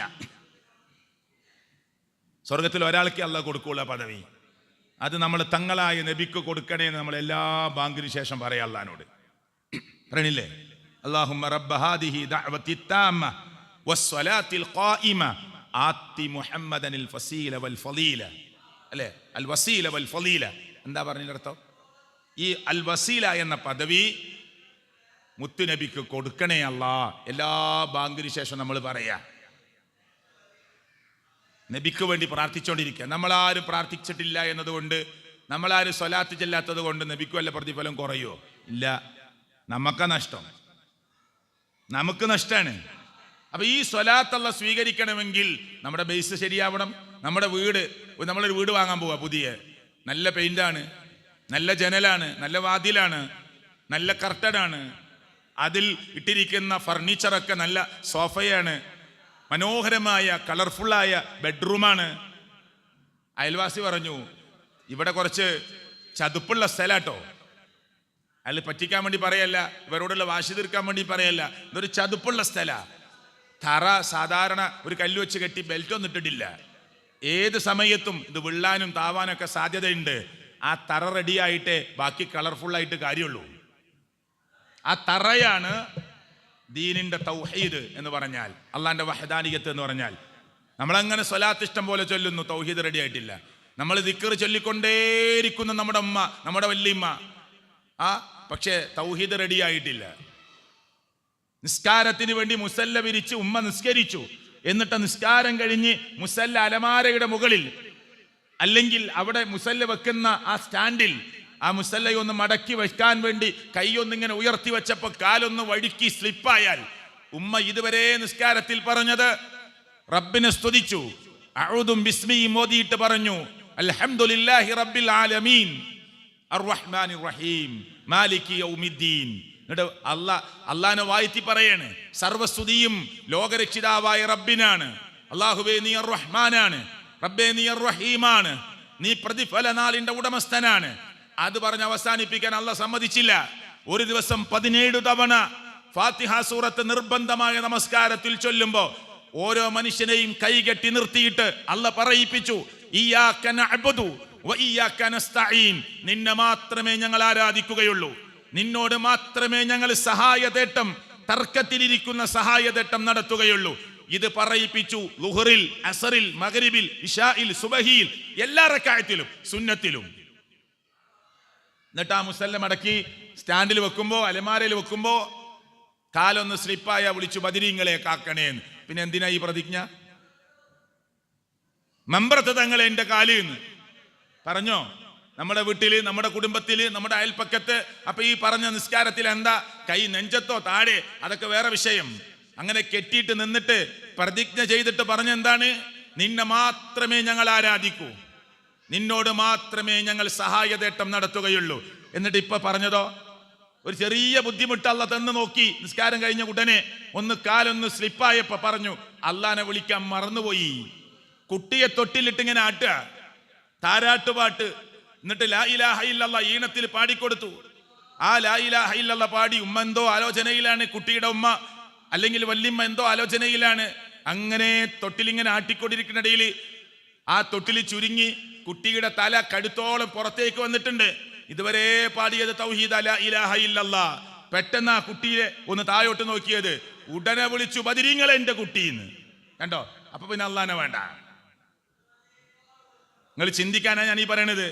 സ്വർഗത്തിൽ ഒരാൾക്ക് അല്ലാഹ് കൊടുക്കുള്ള പദവി, അത് നമ്മൾ തങ്ങളായ നബിക്ക് കൊടുക്കണേ എന്ന് നമ്മൾ എല്ലാ ബാങ്കിന് ശേഷം പറയാം അല്ലാഹുവിനോട്. പറയണില്ലേ? അല്ലാഹുമ്മ റബ്ബ ഹാദിഹി ദഅവതി താമ്മ വസ്സലാത്തിൽ ഖായിമ ആതി മുഹമ്മദനിൽ ഫസീല വൽ ഫളീല. അല്ലേ? അൽ വസീല വൽ ഫളീല എന്താ പറഞ്ഞതിനർത്ഥം? ഈ അൽ വസീല എന്ന പദവി മുത്തുനബിക്ക് കൊടുക്കണേ അല്ലാ. എല്ലാ ബാങ്കിന് ശേഷം നമ്മൾ പറയാ, നബിക്ക് വേണ്ടി പ്രാർത്ഥിച്ചുകൊണ്ടിരിക്കുക. നമ്മളാരും പ്രാർത്ഥിച്ചിട്ടില്ല എന്നതുകൊണ്ട്, നമ്മളാരും സ്വലാത്ത് ചെല്ലാത്തത് കൊണ്ട് നബിക്ക് വല്ല പ്രതിഫലം കുറയോ? ഇല്ല, നമുക്ക് നഷ്ടം, നമുക്ക് നഷ്ടമാണ്. അപ്പൊ ഈ സ്വലാത്ത് അല്ലാഹ് സ്വീകരിക്കണമെങ്കിൽ നമ്മുടെ ബേസ് ശരിയാവണം. നമ്മളൊരു വീട് വാങ്ങാൻ പോവാ, പുതിയ നല്ല പെയിന്റാണ്, നല്ല ജനലാണ്, നല്ല വാതിലാണ്, നല്ല കർട്ടനാണ്, അതിൽ ഇട്ടിരിക്കുന്ന ഫർണിച്ചറൊക്കെ നല്ല സോഫയാണ്, മനോഹരമായ കളർഫുള്ളായ ബെഡ്റൂമാണ്. അയൽവാസി പറഞ്ഞു, ഇവിടെ കുറച്ച് ചതുപ്പുള്ള സ്ഥലാട്ടോ. അയാൾ പറ്റിക്കാൻ വേണ്ടി പറയല്ല, ഇവരോടുള്ള വാശി തീർക്കാൻ വേണ്ടി പറയല്ല, ഇതൊരു ചതുപ്പുള്ള സ്ഥല. തറ സാധാരണ ഒരു കല്ല് വെച്ച് കെട്ടി ബെൽറ്റ് ഒന്നും ഇട്ടിട്ടില്ല. ഏത് സമയത്തും ഇത് വിള്ളാനും താവാനൊക്കെ സാധ്യതയുണ്ട്. ആ തറ റെഡിയായിട്ടേ ബാക്കി കളർഫുള്ളായിട്ട് കാര്യമുള്ളൂ. ആ തറയാണ് ദീനിന്റെ തൗഹീദ് എന്ന് പറഞ്ഞാൽ, അള്ളാന്റെ വഹദാനിയത്ത് എന്ന് പറഞ്ഞാൽ. നമ്മളങ്ങനെ സ്വലാത്ത് ഇഷ്ടം പോലെ ചൊല്ലുന്നു, തൗഹീദ് റെഡി ആയിട്ടില്ല. നമ്മൾ ദിക്ർ ചൊല്ലിക്കൊണ്ടേയിരിക്കുന്ന നമ്മുടെ ഉമ്മ, നമ്മുടെ വല്യമ്മ, പക്ഷേ തൗഹീദ് റെഡി ആയിട്ടില്ല. നിസ്കാരത്തിന് വേണ്ടി മുസല്ല വിരിച്ച് ഉമ്മ നിസ്കരിച്ചു, എന്നിട്ട് നിസ്കാരം കഴിഞ്ഞ് മുസല്ല അലമാരയുടെ മുകളിൽ അല്ലെങ്കിൽ അവിടെ മുസല്ല വെക്കുന്ന ആ സ്റ്റാൻഡിൽ ആ മുസല്ലയൊന്ന് മടക്കി വെക്കാൻ വേണ്ടി കൈയൊന്നിങ്ങനെ ഉയർത്തി വെച്ചപ്പോ കാലൊന്ന് വഴുക്കി സ്ലിപ്പായാൽ ഉമ്മ ഇതുവരെ നിസ്കാരത്തിൽ പറഞ്ഞത് റബ്ബിനെ സ്തുതിച്ചു, അഊദു ബിസ്മി മോദിയിട്ട് പറഞ്ഞു അൽഹംദുലില്ലാഹി റബ്ബിൽ ആലമീൻ അർറഹ്മാനിർ റഹീം മാലികി യൗമിദ്ദീൻ. എന്നിട്ട് അള്ളാഹനെ വാഴ്ത്തി പറയാണ്, സർവസ്തുതിയും ലോകരക്ഷിതാവായ റബ്ബിനാണ്. അല്ലാഹുവേ നീ അർ റഹ്മാനാണ്, റബ്ബേ നീ അർ റഹീമാണ്, നീ പ്രതിഫല നാളിന്റെ ഉടമസ്ഥനാണ്. അത് പറഞ്ഞ് അവസാനിപ്പിക്കാൻ അള്ളാഹ് സമ്മതിച്ചില്ല. ഒരു ദിവസം 17 തവണ ഫാത്തിഹ സൂറത്ത് നിർബന്ധമായ നമസ്കാരത്തിൽ ചൊല്ലുമ്പോ ഓരോ മനുഷ്യനെയും കൈകെട്ടി നിർത്തിയിട്ട് അള്ളാഹ് പറയിപ്പിച്ചു, ഇയ്യാക നഅ്ബുദു വ ഇയ്യാക നസ്തഈൻ. നിന്നെ മാത്രമേ ഞങ്ങൾ ആരാധിക്കുകയുള്ളൂ, നിന്നോട് മാത്രമേ ഞങ്ങൾ സഹായതേട്ടം, തർക്കത്തിലിരിക്കുന്ന സഹായതേട്ടം നടത്തുകയുള്ളൂ. ഇത് പറയിപ്പിച്ചു ളുഹറിൽ, അസറിൽ, മഗ്രിബിൽ, ഇശായിൽ, സുബഹിയിൽ, എല്ലാ റക്അത്തിലും സുന്നത്തിലും. എന്നിട്ട് ആ മുസല്ല മടക്കി സ്റ്റാൻഡിൽ വെക്കുമ്പോ, അലമാരയിൽ വെക്കുമ്പോ കാലൊന്ന് സ്ലിപ്പായ വിളിച്ചു ബദരീങ്ങളെ കാക്കണേന്ന്. പിന്നെ എന്തിനാ ഈ പ്രതിജ്ഞ? മമ്പ്രത്ത് തങ്ങളെ എന്റെ കാല് എന്ന് പറഞ്ഞോ? നമ്മുടെ വീട്ടില്, നമ്മുടെ കുടുംബത്തില്, നമ്മുടെ അയൽപ്പക്കത്ത്. അപ്പൊ ഈ പറഞ്ഞ നിസ്കാരത്തിൽ എന്താ? കൈ നെഞ്ചത്തോ താഴെ, അതൊക്കെ വേറെ വിഷയം. അങ്ങനെ കെട്ടിയിട്ട് നിന്നിട്ട് പ്രതിജ്ഞ ചെയ്തിട്ട് പറഞ്ഞെന്താണ്? നിന്നെ മാത്രമേ ഞങ്ങൾ ആരാധിക്കൂ, നിന്നോട് മാത്രമേ ഞങ്ങൾ സഹായതേട്ടം നടത്തുകയുള്ളൂ. എന്നിട്ട് ഇപ്പൊ പറഞ്ഞതോ, ഒരു ചെറിയ ബുദ്ധിമുട്ട് അല്ല തന്ന് നോക്കി. നിസ്കാരം കഴിഞ്ഞ ഉടനെ കാലൊന്ന് സ്ലിപ്പായപ്പോ പറഞ്ഞു അള്ളാനെ വിളിക്കാൻ മറന്നുപോയി. കുട്ടിയെ തൊട്ടിലിട്ട് ഇങ്ങനെ ആട്ടുക, താരാട്ടുപാട്ട്. എന്നിട്ട് ലാ ഇലാഹ ഇല്ലല്ലാഹ് ഈണത്തിൽ പാടിക്കൊടുത്തു. ആ ലാ ഇലാഹ ഇല്ലല്ലാഹ് പാടി ഉമ്മ എന്തോ ആലോചനയിലാണ്, കുട്ടിയുടെ ഉമ്മ അല്ലെങ്കിൽ വല്യമ്മ എന്തോ ആലോചനയിലാണ്. അങ്ങനെ തൊട്ടിലിങ്ങനെ ആട്ടിക്കൊണ്ടിരിക്കുന്നിടയിൽ ആ തൊട്ടിൽ ചുരുങ്ങി കുട്ടിയുടെ തല കഴുത്തോളം പുറത്തേക്ക് വന്നിട്ടുണ്ട്. ഇതുവരെ പാടിയത് തൗഹീദ് ലാ ഇലാഹ ഇല്ലല്ലാഹ്. പെട്ടെന്ന് ആ കുട്ടിയെ ഒന്ന് താഴോട്ട് നോക്കിയത്, ഉടനെ വിളിച്ചു ബദരീങ്ങളെ എന്റെ കുട്ടിന്ന്. കണ്ടോ? അപ്പൊ പിന്നെ അള്ളാനെ വേണ്ട. നിങ്ങൾ ചിന്തിക്കാനാ ഞാൻ ഈ പറയണത്.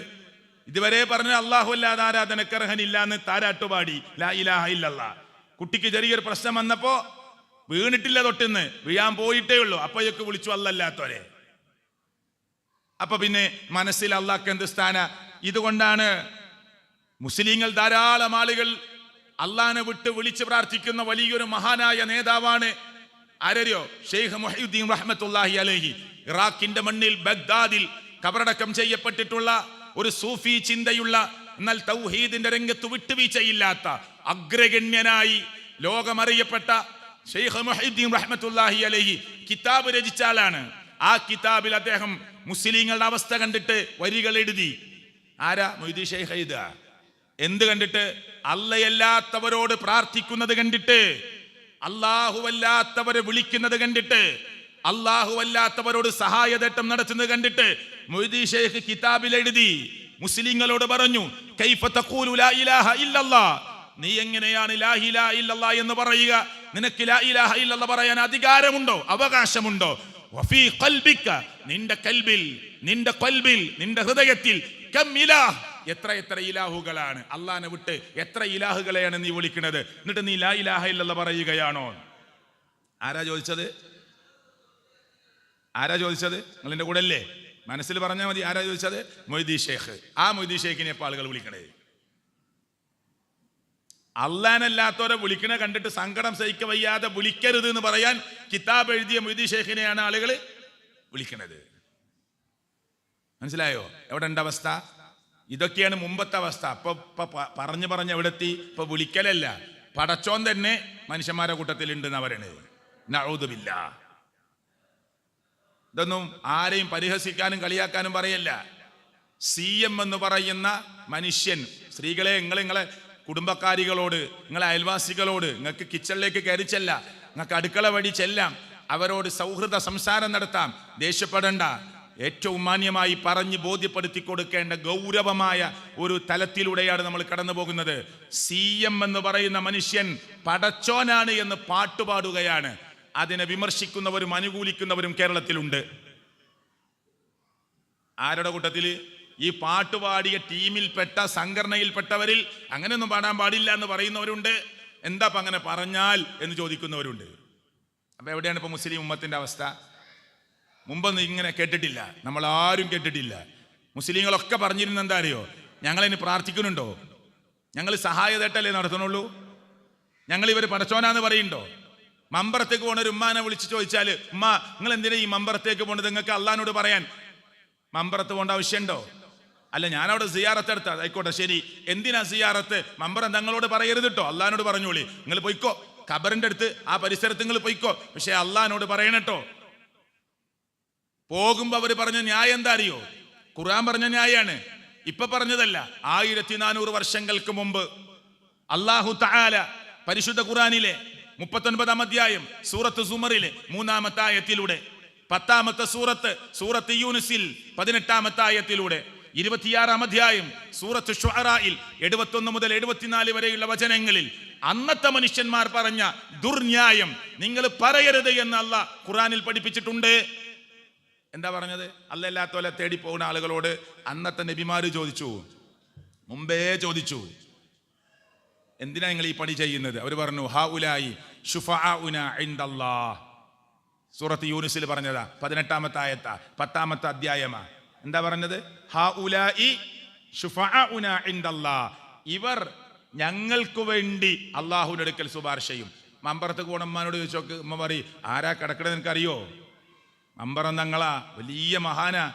ഇതുവരെ പറഞ്ഞ അള്ളാഹു അല്ലാതെ ആരാധനക്കർഹനില്ല എന്ന് താരാട്ടുപാടി ലാ ഇലാഹ ഇല്ലല്ലാഹ്. കുട്ടിക്ക് ചെറിയൊരു പ്രശ്നം വന്നപ്പോ വീണിട്ടില്ല, തൊട്ടിന്ന് വീഴാൻ പോയിട്ടേ ഉള്ളൂ, അപ്പോഴൊക്കെ വിളിച്ചു അല്ലല്ലാത്തോരെ. അപ്പൊ പിന്നെ മനസ്സിൽ അള്ളാഹ്ക്ക് എന്ത് സ്ഥാന? ഇതുകൊണ്ടാണ് മുസ്ലിങ്ങൾ ധാരാളം ആളുകൾ അള്ളാഹിനെ വിട്ട് വിളിച്ച് പ്രാർത്ഥിക്കുന്ന വലിയൊരു മഹാനായ നേതാവാണ്. ആരോ? ഷെയ്ഖ് മുഹീദ്ദീൻ റഹ്മത്തുള്ളാഹി അലൈഹി. ഇറാഖിന്റെ മണ്ണിൽ ബഗ്ദാദിൽ കബറടക്കം ചെയ്യപ്പെട്ടിട്ടുള്ള ഒരു സൂഫി ചിന്തയുള്ള, എന്നാൽ തൗഹീദിന്റെ രംഗത്ത് വിട്ടുവീഴ്ചയില്ലാത്ത അഗ്രഗണ്യനായി ലോകമറിയപ്പെട്ട ഷെയ്ഖ് മുഹീദ്ദീൻ റഹ്മത്തുള്ളാഹി അലൈഹി കിതാബ് രചിച്ച ആളാണ്. ആ കിതാബിൽ അദ്ദേഹം മുസ്ലിങ്ങളുടെ അവസ്ഥ കണ്ടിട്ട് വരികൾ എഴുതി. ആരാ? മൊയ്തീൻ ഷെയ്ഖ് എഴുതുക. എന്ത് കണ്ടിട്ട്? അള്ളയല്ലാത്തവരോട് പ്രാർത്ഥിക്കുന്നത് കണ്ടിട്ട്, അല്ലാഹുവല്ലാത്തവരെ വിളിക്കുന്നത് കണ്ടിട്ട്, അല്ലാഹുവല്ലാത്തവരോട് സഹായതേട്ടം നടത്തുന്നത് കണ്ടിട്ട് മൊയ്തീൻ ഷെയ്ഖ് കിതാബിൽ എഴുതി. മുസ്ലിങ്ങളോട് പറഞ്ഞു, കൈഫ തഖൂലു ലാ ഇലാഹ ഇല്ലല്ലാഹ്, നീ എങ്ങനെയാണ് ലാ ഇലാഹ ഇല്ലല്ലാഹ് എന്ന് പറയുക? നിനക്ക് ലാ ഇലാഹ ഇല്ലല്ലാഹ് പറയാൻ അധികാരമുണ്ടോ, അവകാശമുണ്ടോ? വഫീ ഖൽബിക, നിന്റെ കൽബിൽ, നിന്റെ ഖൽബിൽ, നിന്റെ ഹൃദയത്തിൽ കം ഇലാഹ്, എത്ര എത്ര ഇലാഹുകളാണ്. അള്ളാനെ വിട്ട് എത്ര ഇലാഹുകളെയാണ് നീ വിളിക്കുന്നത്? എന്നിട്ട് നീ ലാ ഇലാഹ ഇല്ലല്ലാഹ് പറയുകയാണോ? ആരാ ചോദിച്ചത്? ആരാ ചോദിച്ചത്? നിങ്ങളുടെ കൂടെ അല്ലേ? മനസ്സിൽ പറഞ്ഞാൽ മതി. ആരാ ചോദിച്ചത്? മൊയ്തീൻ ഷെയ്ഖ്. ആ മൊയ്തീൻ ഷെയ്ഖിനെ ഇപ്പോൾ ആളുകൾ വിളിക്കണേ. അള്ളാനല്ലാത്തവരെ വിളിക്കണ കണ്ടിട്ട് സങ്കടം സഹിക്ക വയ്യാതെ വിളിക്കരുത് എന്ന് പറയാൻ കിതാബ് എഴുതിയ മൊയ്തീൻ ഷെയ്ഖിനെയാണ് ആളുകൾ വിളിക്കണത്. മനസ്സിലായോ? എവിടെ ഉണ്ട് അവസ്ഥ? ഇതൊക്കെയാണ് മുമ്പത്തെ അവസ്ഥ. അപ്പൊ പറഞ്ഞ് എവിടെത്തി? ഇപ്പൊ വിളിക്കലല്ല, പടച്ചോൻ തന്നെ മനുഷ്യന്മാരുടെ കൂട്ടത്തിലുണ്ടെന്ന് പറയണത്. നഊദു ബില്ലാഹ്. ഇതൊന്നും ആരെയും പരിഹസിക്കാനും കളിയാക്കാനും പറയല്ല. CM എന്ന് പറയുന്ന മനുഷ്യൻ, സ്ത്രീകളെ, നിങ്ങളെ കുടുംബക്കാരികളോട്, നിങ്ങളെ അയൽവാസികളോട്, നിങ്ങൾക്ക് കിച്ചണിലേക്ക് കയറി ചെല്ലാം, നിങ്ങൾക്ക് അടുക്കള വഴി ചെല്ലാം, അവരോട് സൗഹൃദ സംസാരം നടത്താം, ദേഷ്യപ്പെടണ്ട. ഏറ്റവും മാന്യമായി പറഞ്ഞ് ബോധ്യപ്പെടുത്തി കൊടുക്കേണ്ട ഗൗരവമായ ഒരു തലത്തിലൂടെയാണ് നമ്മൾ കടന്നു പോകുന്നത്. CM എന്ന് പറയുന്ന മനുഷ്യൻ പടച്ചോനാണ് എന്ന് പാട്ടുപാടുകയാണ്. അതിനെ വിമർശിക്കുന്നവരും അനുകൂലിക്കുന്നവരും കേരളത്തിലുണ്ട്. ആരുടെ കൂട്ടത്തിൽ? ഈ പാട്ടുപാടിയ ടീമിൽപ്പെട്ട, സംഘടനയിൽപ്പെട്ടവരിൽ അങ്ങനെയൊന്നും പാടാൻ പാടില്ല എന്ന് പറയുന്നവരുണ്ട്. എന്താ ഇപ്പം അങ്ങനെ പറഞ്ഞാൽ എന്ന് ചോദിക്കുന്നവരുണ്ട്. അപ്പൊ എവിടെയാണ് ഇപ്പൊ മുസ്ലിം ഉമ്മത്തിന്റെ അവസ്ഥ? മുമ്പൊന്നും ഇങ്ങനെ കേട്ടിട്ടില്ല, നമ്മൾ ആരും കേട്ടിട്ടില്ല. മുസ്ലിങ്ങളൊക്കെ പറഞ്ഞിരുന്ന എന്താ അറിയോ? ഞങ്ങളിനി പ്രാർത്ഥിക്കുന്നുണ്ടോ? ഞങ്ങൾ സഹായതേട്ടല്ലേ നടത്തണുള്ളൂ? ഞങ്ങൾ ഇവർ പടച്ചോനാന്ന് പറയുന്നുണ്ടോ? മമ്പറത്തേക്ക് പോണ ഒരു ഉമ്മാനെ വിളിച്ച് ചോദിച്ചാൽ, ഉമ്മ നിങ്ങൾ എന്തിനാ ഈ മമ്പറത്തേക്ക് പോണത്? നിങ്ങൾക്ക് അള്ളഹാനോട് പറയാൻ മമ്പറത്ത് പോകേണ്ട ആവശ്യമുണ്ടോ? അല്ല, ഞാനവിടെ സിയാറത്ത് എടുത്ത, ആയിക്കോട്ടെ ശരി, എന്തിനാ സിയാറത്ത്? മമ്പറം തങ്ങളോട് പറയരുത് കേട്ടോ, അള്ളഹാനോട് പറഞ്ഞോളി. നിങ്ങൾ പൊയ്ക്കോ, ഖബറിന്റെ അടുത്ത് ആ പരിസരത്ത് നിങ്ങൾ പൊയ്ക്കോ, പക്ഷെ അള്ളഹാനോട് പറയണട്ടോ. പോകുമ്പോ അവര് പറഞ്ഞ ന്യായം എന്താ അറിയോ? ഖുർആൻ പറഞ്ഞ ന്യായാണ്, ഇപ്പൊ പറഞ്ഞതല്ല. 1400 വർഷങ്ങൾക്ക് മുമ്പ് അല്ലാഹു തആല പരിശുദ്ധ ഖുർആനിലെ 39-ാം അധ്യായം സൂറത്ത് സുമറിലെ 3-ാമത്തെ ആയത്തിലൂടെ, 10-ാമത്തെ സൂറത്ത് യൂനുസിൽ 18-ാമത്തെ ആയത്തിലൂടെ, 26-ാം അധ്യായം സൂറത്ത് ശുഅറായിൽ 71 മുതൽ 74 വരെയുള്ള വചനങ്ങളിൽ അന്നത്തെ മനുഷ്യന്മാർ പറഞ്ഞ ദുർന്യായം നിങ്ങൾ പറയരുത് എന്ന് അല്ലാഹ് ഖുർആനിൽ പഠിപ്പിച്ചിട്ടുണ്ട്. എന്താ പറഞ്ഞത്? അല്ലല്ലാത്തോലെ തേടി പോകുന്ന ആളുകളോട് അന്നത്തെ നബിമാര് ചോദിച്ചു, മുമ്പേ ചോദിച്ചു, എന്തിനാ നിങ്ങൾ ഈ പണി ചെയ്യുന്നത്? അവർ പറഞ്ഞു, ഹൗലായി ശുഫാഉനാ ഇൻദല്ലാഹ്. സൂറത്ത് യൂനുസിൽ പറഞ്ഞതാ, 18-ാമത്തെ ആയത്താ, 10-ാമത്തെ അധ്യായമാ. എന്താ പറഞ്ഞത്? ഹൗലായി ശുഫാഉനാ ഇൻദല്ലാഹ്, ഇവർ ഞങ്ങൾക്ക് വേണ്ടി അള്ളാഹുവിന്റെ അടുക്കൽ ശുപാർശയും. മമ്പറത്ത് പോണ ഉമ്മാനോട് ചോദിച്ചോക്ക്, ഉമ്മ പറയും ആരാ കിടക്കണത് നിനക്കറിയോ? മമ്പറം തങ്ങളാ, വലിയ മഹാനാ,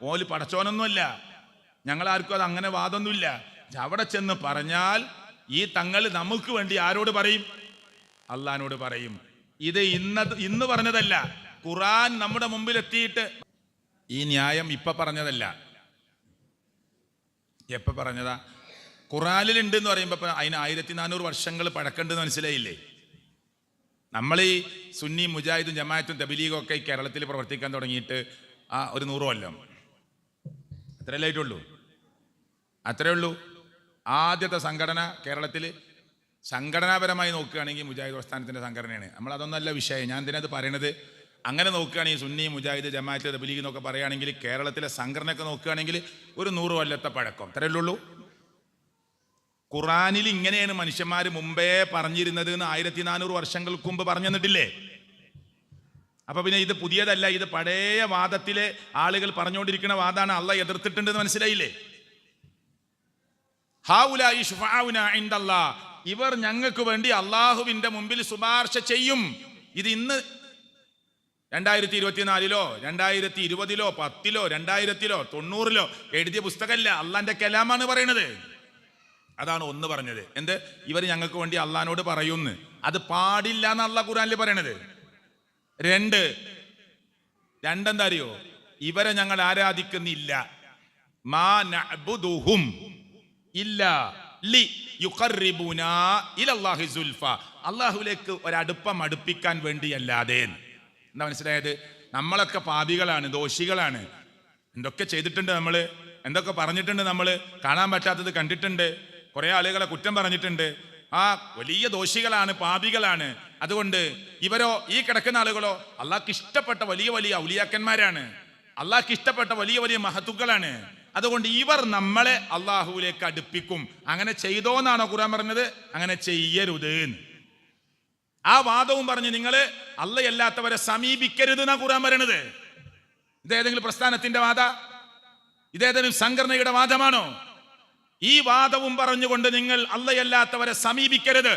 ഓല് പടച്ചോനൊന്നുമല്ല, ഞങ്ങളാർക്കും അത് അങ്ങനെ വാദമൊന്നുമില്ല. അവിടെ ചെന്ന് പറഞ്ഞാൽ ഈ തങ്ങൾ നമുക്ക് വേണ്ടി ആരോട് പറയും? അള്ളാനോട് പറയും. ഇത് ഇന്ന് പറഞ്ഞതല്ല, ഖുർആൻ നമ്മുടെ മുമ്പിൽ എത്തിയിട്ട് ഈ ന്യായം ഇപ്പൊ പറഞ്ഞതല്ല. എപ്പോൾ പറഞ്ഞതാ? ഖുർആനിലുണ്ട് എന്ന് പറയുമ്പോൾ അതിന് 1400 വർഷങ്ങൾ പഴക്കണ്ടെന്ന് മനസ്സിലായില്ലേ? നമ്മൾ ഈ സുന്നി മുജാഹിദും ജമാഅത്തും തബ്ലീഗും ഒക്കെ ഈ കേരളത്തിൽ പ്രവർത്തിക്കാൻ തുടങ്ങിയിട്ട് ഒരു 100 കൊല്ലം അത്രയല്ലേ ആയിട്ടുള്ളൂ. അത്രേ ഉള്ളൂ. ആദ്യത്തെ സംഘടന കേരളത്തിൽ സംഘടനാപരമായി നോക്കുകയാണെങ്കിൽ മുജാഹിദ് പ്രസ്ഥാനത്തിൻ്റെ സംഘടനയാണ്. നമ്മളതൊന്നല്ല വിഷയം. ഞാൻ എന്തിനത് പറയണത്? അങ്ങനെ നോക്കുകയാണെങ്കിൽ സുന്നി മുജാഹിദ് ജമാഅത്ത് തബ്ലീഗ് എന്നൊക്കെ പറയുകയാണെങ്കിൽ കേരളത്തിലെ സംഘടനയൊക്കെ നോക്കുകയാണെങ്കിൽ ഒരു 100 കൊല്ലത്തെ പഴക്കം അത്രയല്ലേ ഉള്ളൂ. ഖുറാനിൽ ഇങ്ങനെയാണ് മനുഷ്യന്മാർ മുമ്പേ പറഞ്ഞിരുന്നത് എന്ന് 1400 വർഷങ്ങൾക്ക് മുമ്പ് പറഞ്ഞു തന്നിട്ടില്ലേ? അപ്പൊ പിന്നെ ഇത് പുതിയതല്ല, ഇത് പഴയ വാദത്തിലെ ആളുകൾ പറഞ്ഞുകൊണ്ടിരിക്കുന്ന വാദമാണ്. അള്ളാഹ് എതിർത്തിട്ടുണ്ടെന്ന് മനസ്സിലായില്ലേ? ഹൗലായി ശുഫാഉനാ ഇൻദല്ലാഹ്, ഇവർ ഞങ്ങൾക്ക് വേണ്ടി അള്ളാഹുവിന്റെ മുമ്പിൽ ശുപാർശ ചെയ്യും. ഇത് ഇന്ന് 2024-ലോ 2020-ലോ 10-ലോ 2000-ലോ 90-ലോ എഴുതിയ പുസ്തകമല്ല, അള്ളാന്റെ കലാമാണ് പറയണത്. അതാണ് ഒന്ന് പറഞ്ഞത്. എന്ത്? ഇവർ ഞങ്ങൾക്ക് വേണ്ടി അള്ളഹാനോട് പറയുന്നു. അത് പാടില്ല എന്ന് അള്ളാഹ് ഖുർആനിൽ പറയണത്. രണ്ടെന്താ അറിയോ? ഇവരെ ഞങ്ങൾ ആരാധിക്കുന്നില്ല. മാ നഅ്ബുദുഹും ഇല്ലാ ലി യുഖർരിബൂനാ ഇലല്ലാഹി സുൽഫ, അള്ളാഹുവിലേക്ക് ഒരടുപ്പം അടുപ്പിക്കാൻ വേണ്ടിയല്ലാതെ. എന്താ മനസ്സിലായത്? നമ്മളൊക്കെ പാപികളാണ്, ദോഷികളാണ്. എന്തൊക്കെ ചെയ്തിട്ടുണ്ട് നമ്മൾ, എന്തൊക്കെ പറഞ്ഞിട്ടുണ്ട് നമ്മൾ, കാണാൻ പറ്റാത്തത് കണ്ടിട്ടുണ്ട്, കുറെ ആളുകളെ കുറ്റം പറഞ്ഞിട്ടുണ്ട്. വലിയ ദോഷികളാണ്, പാപികളാണ്. അതുകൊണ്ട് ഇവരോ, ഈ കിടക്കുന്ന ആളുകളോ അള്ളാഹ്ക്ക് ഇഷ്ടപ്പെട്ട വലിയ വലിയ ഔലിയാക്കന്മാരാണ്, അള്ളാഹ്ക്ക് ഇഷ്ടപ്പെട്ട വലിയ വലിയ മഹത്തുക്കളാണ്. അതുകൊണ്ട് ഇവർ നമ്മളെ അള്ളാഹുവിലേക്ക് അടുപ്പിക്കും. അങ്ങനെ ചെയ്തോന്നാണോ ഖുർആൻ പറഞ്ഞത്? അങ്ങനെ ചെയ്യരുത്. ആ വാദവും പറഞ്ഞ് നിങ്ങൾ അള്ളയല്ലാത്തവരെ സമീപിക്കരുത് എന്നാ ഖുർആൻ പറയണത്. ഇതേതെങ്കിലും പ്രസ്ഥാനത്തിന്റെ വാദ? ഇതേതെങ്കിലും സംഘടനയുടെ വാദമാണോ? ഈ വാദവും പറഞ്ഞുകൊണ്ട് നിങ്ങൾ അള്ളയല്ലാത്തവരെ സമീപിക്കരുത്.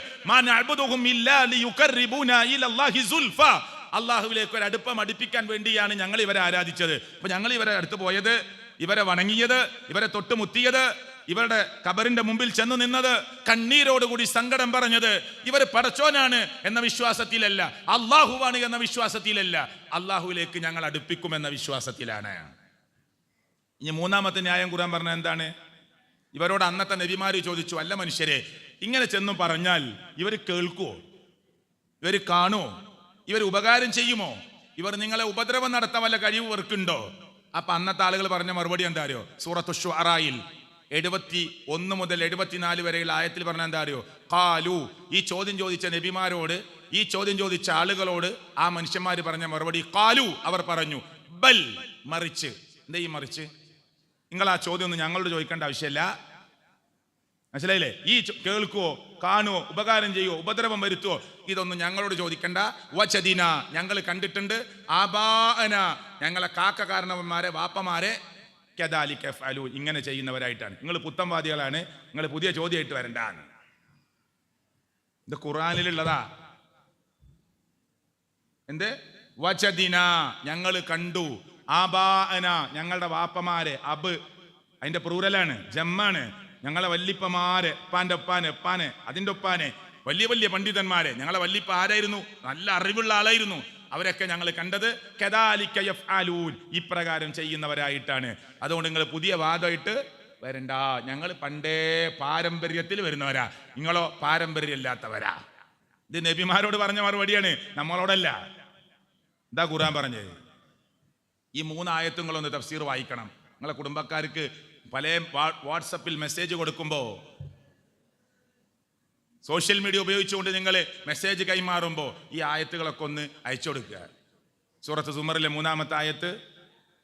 അള്ളാഹുവിലേക്ക് ഒരു അടുപ്പം അടുപ്പിക്കാൻ വേണ്ടിയാണ് ഞങ്ങൾ ഇവരെ ആരാധിച്ചത്. അപ്പൊ ഞങ്ങൾ ഇവരെ അടുത്ത് പോയത്, ഇവരെ വണങ്ങിയത്, ഇവരെ തൊട്ടുമുത്തിയത്, ഇവരുടെ ഖബറിന്റെ മുമ്പിൽ ചെന്ന് നിന്നത്, കണ്ണീരോടുകൂടി സങ്കടം പറഞ്ഞത് ഇവർ പടച്ചോനാണ് എന്ന വിശ്വാസത്തിലല്ല, അള്ളാഹുവാണ് എന്ന വിശ്വാസത്തിലല്ല, അള്ളാഹുവിലേക്ക് ഞങ്ങൾ അടുപ്പിക്കുമെന്ന വിശ്വാസത്തിലാണ്. ഇനി മൂന്നാമത്തെ ന്യായം ഖുർആൻ പറഞ്ഞ എന്താണ്? ഇവരോട് അന്നത്തെ നബിമാര് ചോദിച്ചു, അല്ല മനുഷ്യരെ, ഇങ്ങനെ ചെന്നും പറഞ്ഞാൽ ഇവർ കേൾക്കുവോ? ഇവർ കാണുമോ? ഇവർ ഉപകാരം ചെയ്യുമോ? ഇവർ നിങ്ങളെ ഉപദ്രവം നടത്താൻ വല്ല കഴിവ് ഇവർക്കുണ്ടോ? അപ്പൊ അന്നത്തെ ആളുകൾ പറഞ്ഞ മറുപടി എന്താ അറിയോ? സൂറത്തു ശുഅറായിൽ 71 മുതൽ 74 വരെയുള്ള ആയത്തിൽ പറഞ്ഞ എന്താ അറിയോ? ഖാലു, ഈ ചോദ്യം ചോദിച്ച നബിമാരോട്, ഈ ചോദ്യം ചോദിച്ച ആളുകളോട് ആ മനുഷ്യന്മാര് പറഞ്ഞ മറുപടി, ഖാലു, അവർ പറഞ്ഞു, ബൽ, മറിച്ച്. എന്താ ഈ മറിച്ച്? നിങ്ങൾ ആ ചോദ്യം ഒന്നും ഞങ്ങളോട് ചോദിക്കേണ്ട ആവശ്യമില്ല. മനസ്സിലായില്ലേ? ഈ കേൾക്കുവോ, കാണുവോ, ഉപകാരം ചെയ്യുവോ, ഉപദ്രവം വരുത്തുവോ, ഇതൊന്നും ഞങ്ങളോട് ചോദിക്കണ്ട. വചദിന, ഞങ്ങൾ കണ്ടിട്ടുണ്ട്, ആബാഅന, ഞങ്ങളെ കാരണവന്മാരെ, വാപ്പമാരെ, കദാലിക യഫ്അലൂൻ, ഇങ്ങനെ ചെയ്യുന്നവരായിട്ടാണ്. നിങ്ങൾ പുത്തൻവാദികളാണ്, നിങ്ങൾ പുതിയ ചോദ്യമായിട്ട് വരണ്ടാന്ന്. ഇത് ഖുർആനിലുള്ളതാ. എന്ത്? വചദിന, ഞങ്ങൾ കണ്ടു, ആബാഅന, ഞങ്ങളുടെ വാപ്പമാരെ, അബ് അതിന്റെ പ്ലൂറലാണ്, ജമ്മാണ്, ഞങ്ങളെ വല്ലിപ്പമാരെ, ഉപ്പാന്റെ ഉപ്പാനെ, ഉപ്പാനെ, അതിന്റെ ഉപ്പാനെ, വലിയ വലിയ പണ്ഡിതന്മാരെ, ഞങ്ങളെ വല്ലിപ്പ ആരായിരുന്നു? നല്ല അറിവുള്ള ആളായിരുന്നു. അവരൊക്കെ ഞങ്ങൾ കണ്ടത് കദാലിക യഫ്അലൂൻ, ഇപ്രകാരം ചെയ്യുന്നവരായിട്ടാണ്. അതുകൊണ്ട് നിങ്ങൾ പുതിയ വാദമായിട്ട് വരണ്ട. ഞങ്ങൾ പണ്ടേ പാരമ്പര്യത്തിൽ വരുന്നവരാ, നിങ്ങളോ പാരമ്പര്യമില്ലാത്തവരാ. ഇത് നബിമാരോട് പറഞ്ഞ മറുപടിയാണ്, നമ്മളോടല്ല. എന്താ ഖുർആൻ പറഞ്ഞത്? ഈ 3 ആയത്തുകളൊന്ന് തഫ്സീർ വായിക്കണം. നിങ്ങളെ കുടുംബക്കാർക്ക് പല വാട്സപ്പിൽ മെസ്സേജ് കൊടുക്കുമ്പോൾ, സോഷ്യൽ മീഡിയ ഉപയോഗിച്ചുകൊണ്ട് നിങ്ങൾ മെസ്സേജ് കൈമാറുമ്പോൾ ഈ ആയത്തുകളൊക്കെ ഒന്ന് അയച്ചു കൊടുക്കുക. സൂറത്ത് സുമറിലെ 3-ാമത്തെ ആയത്ത്,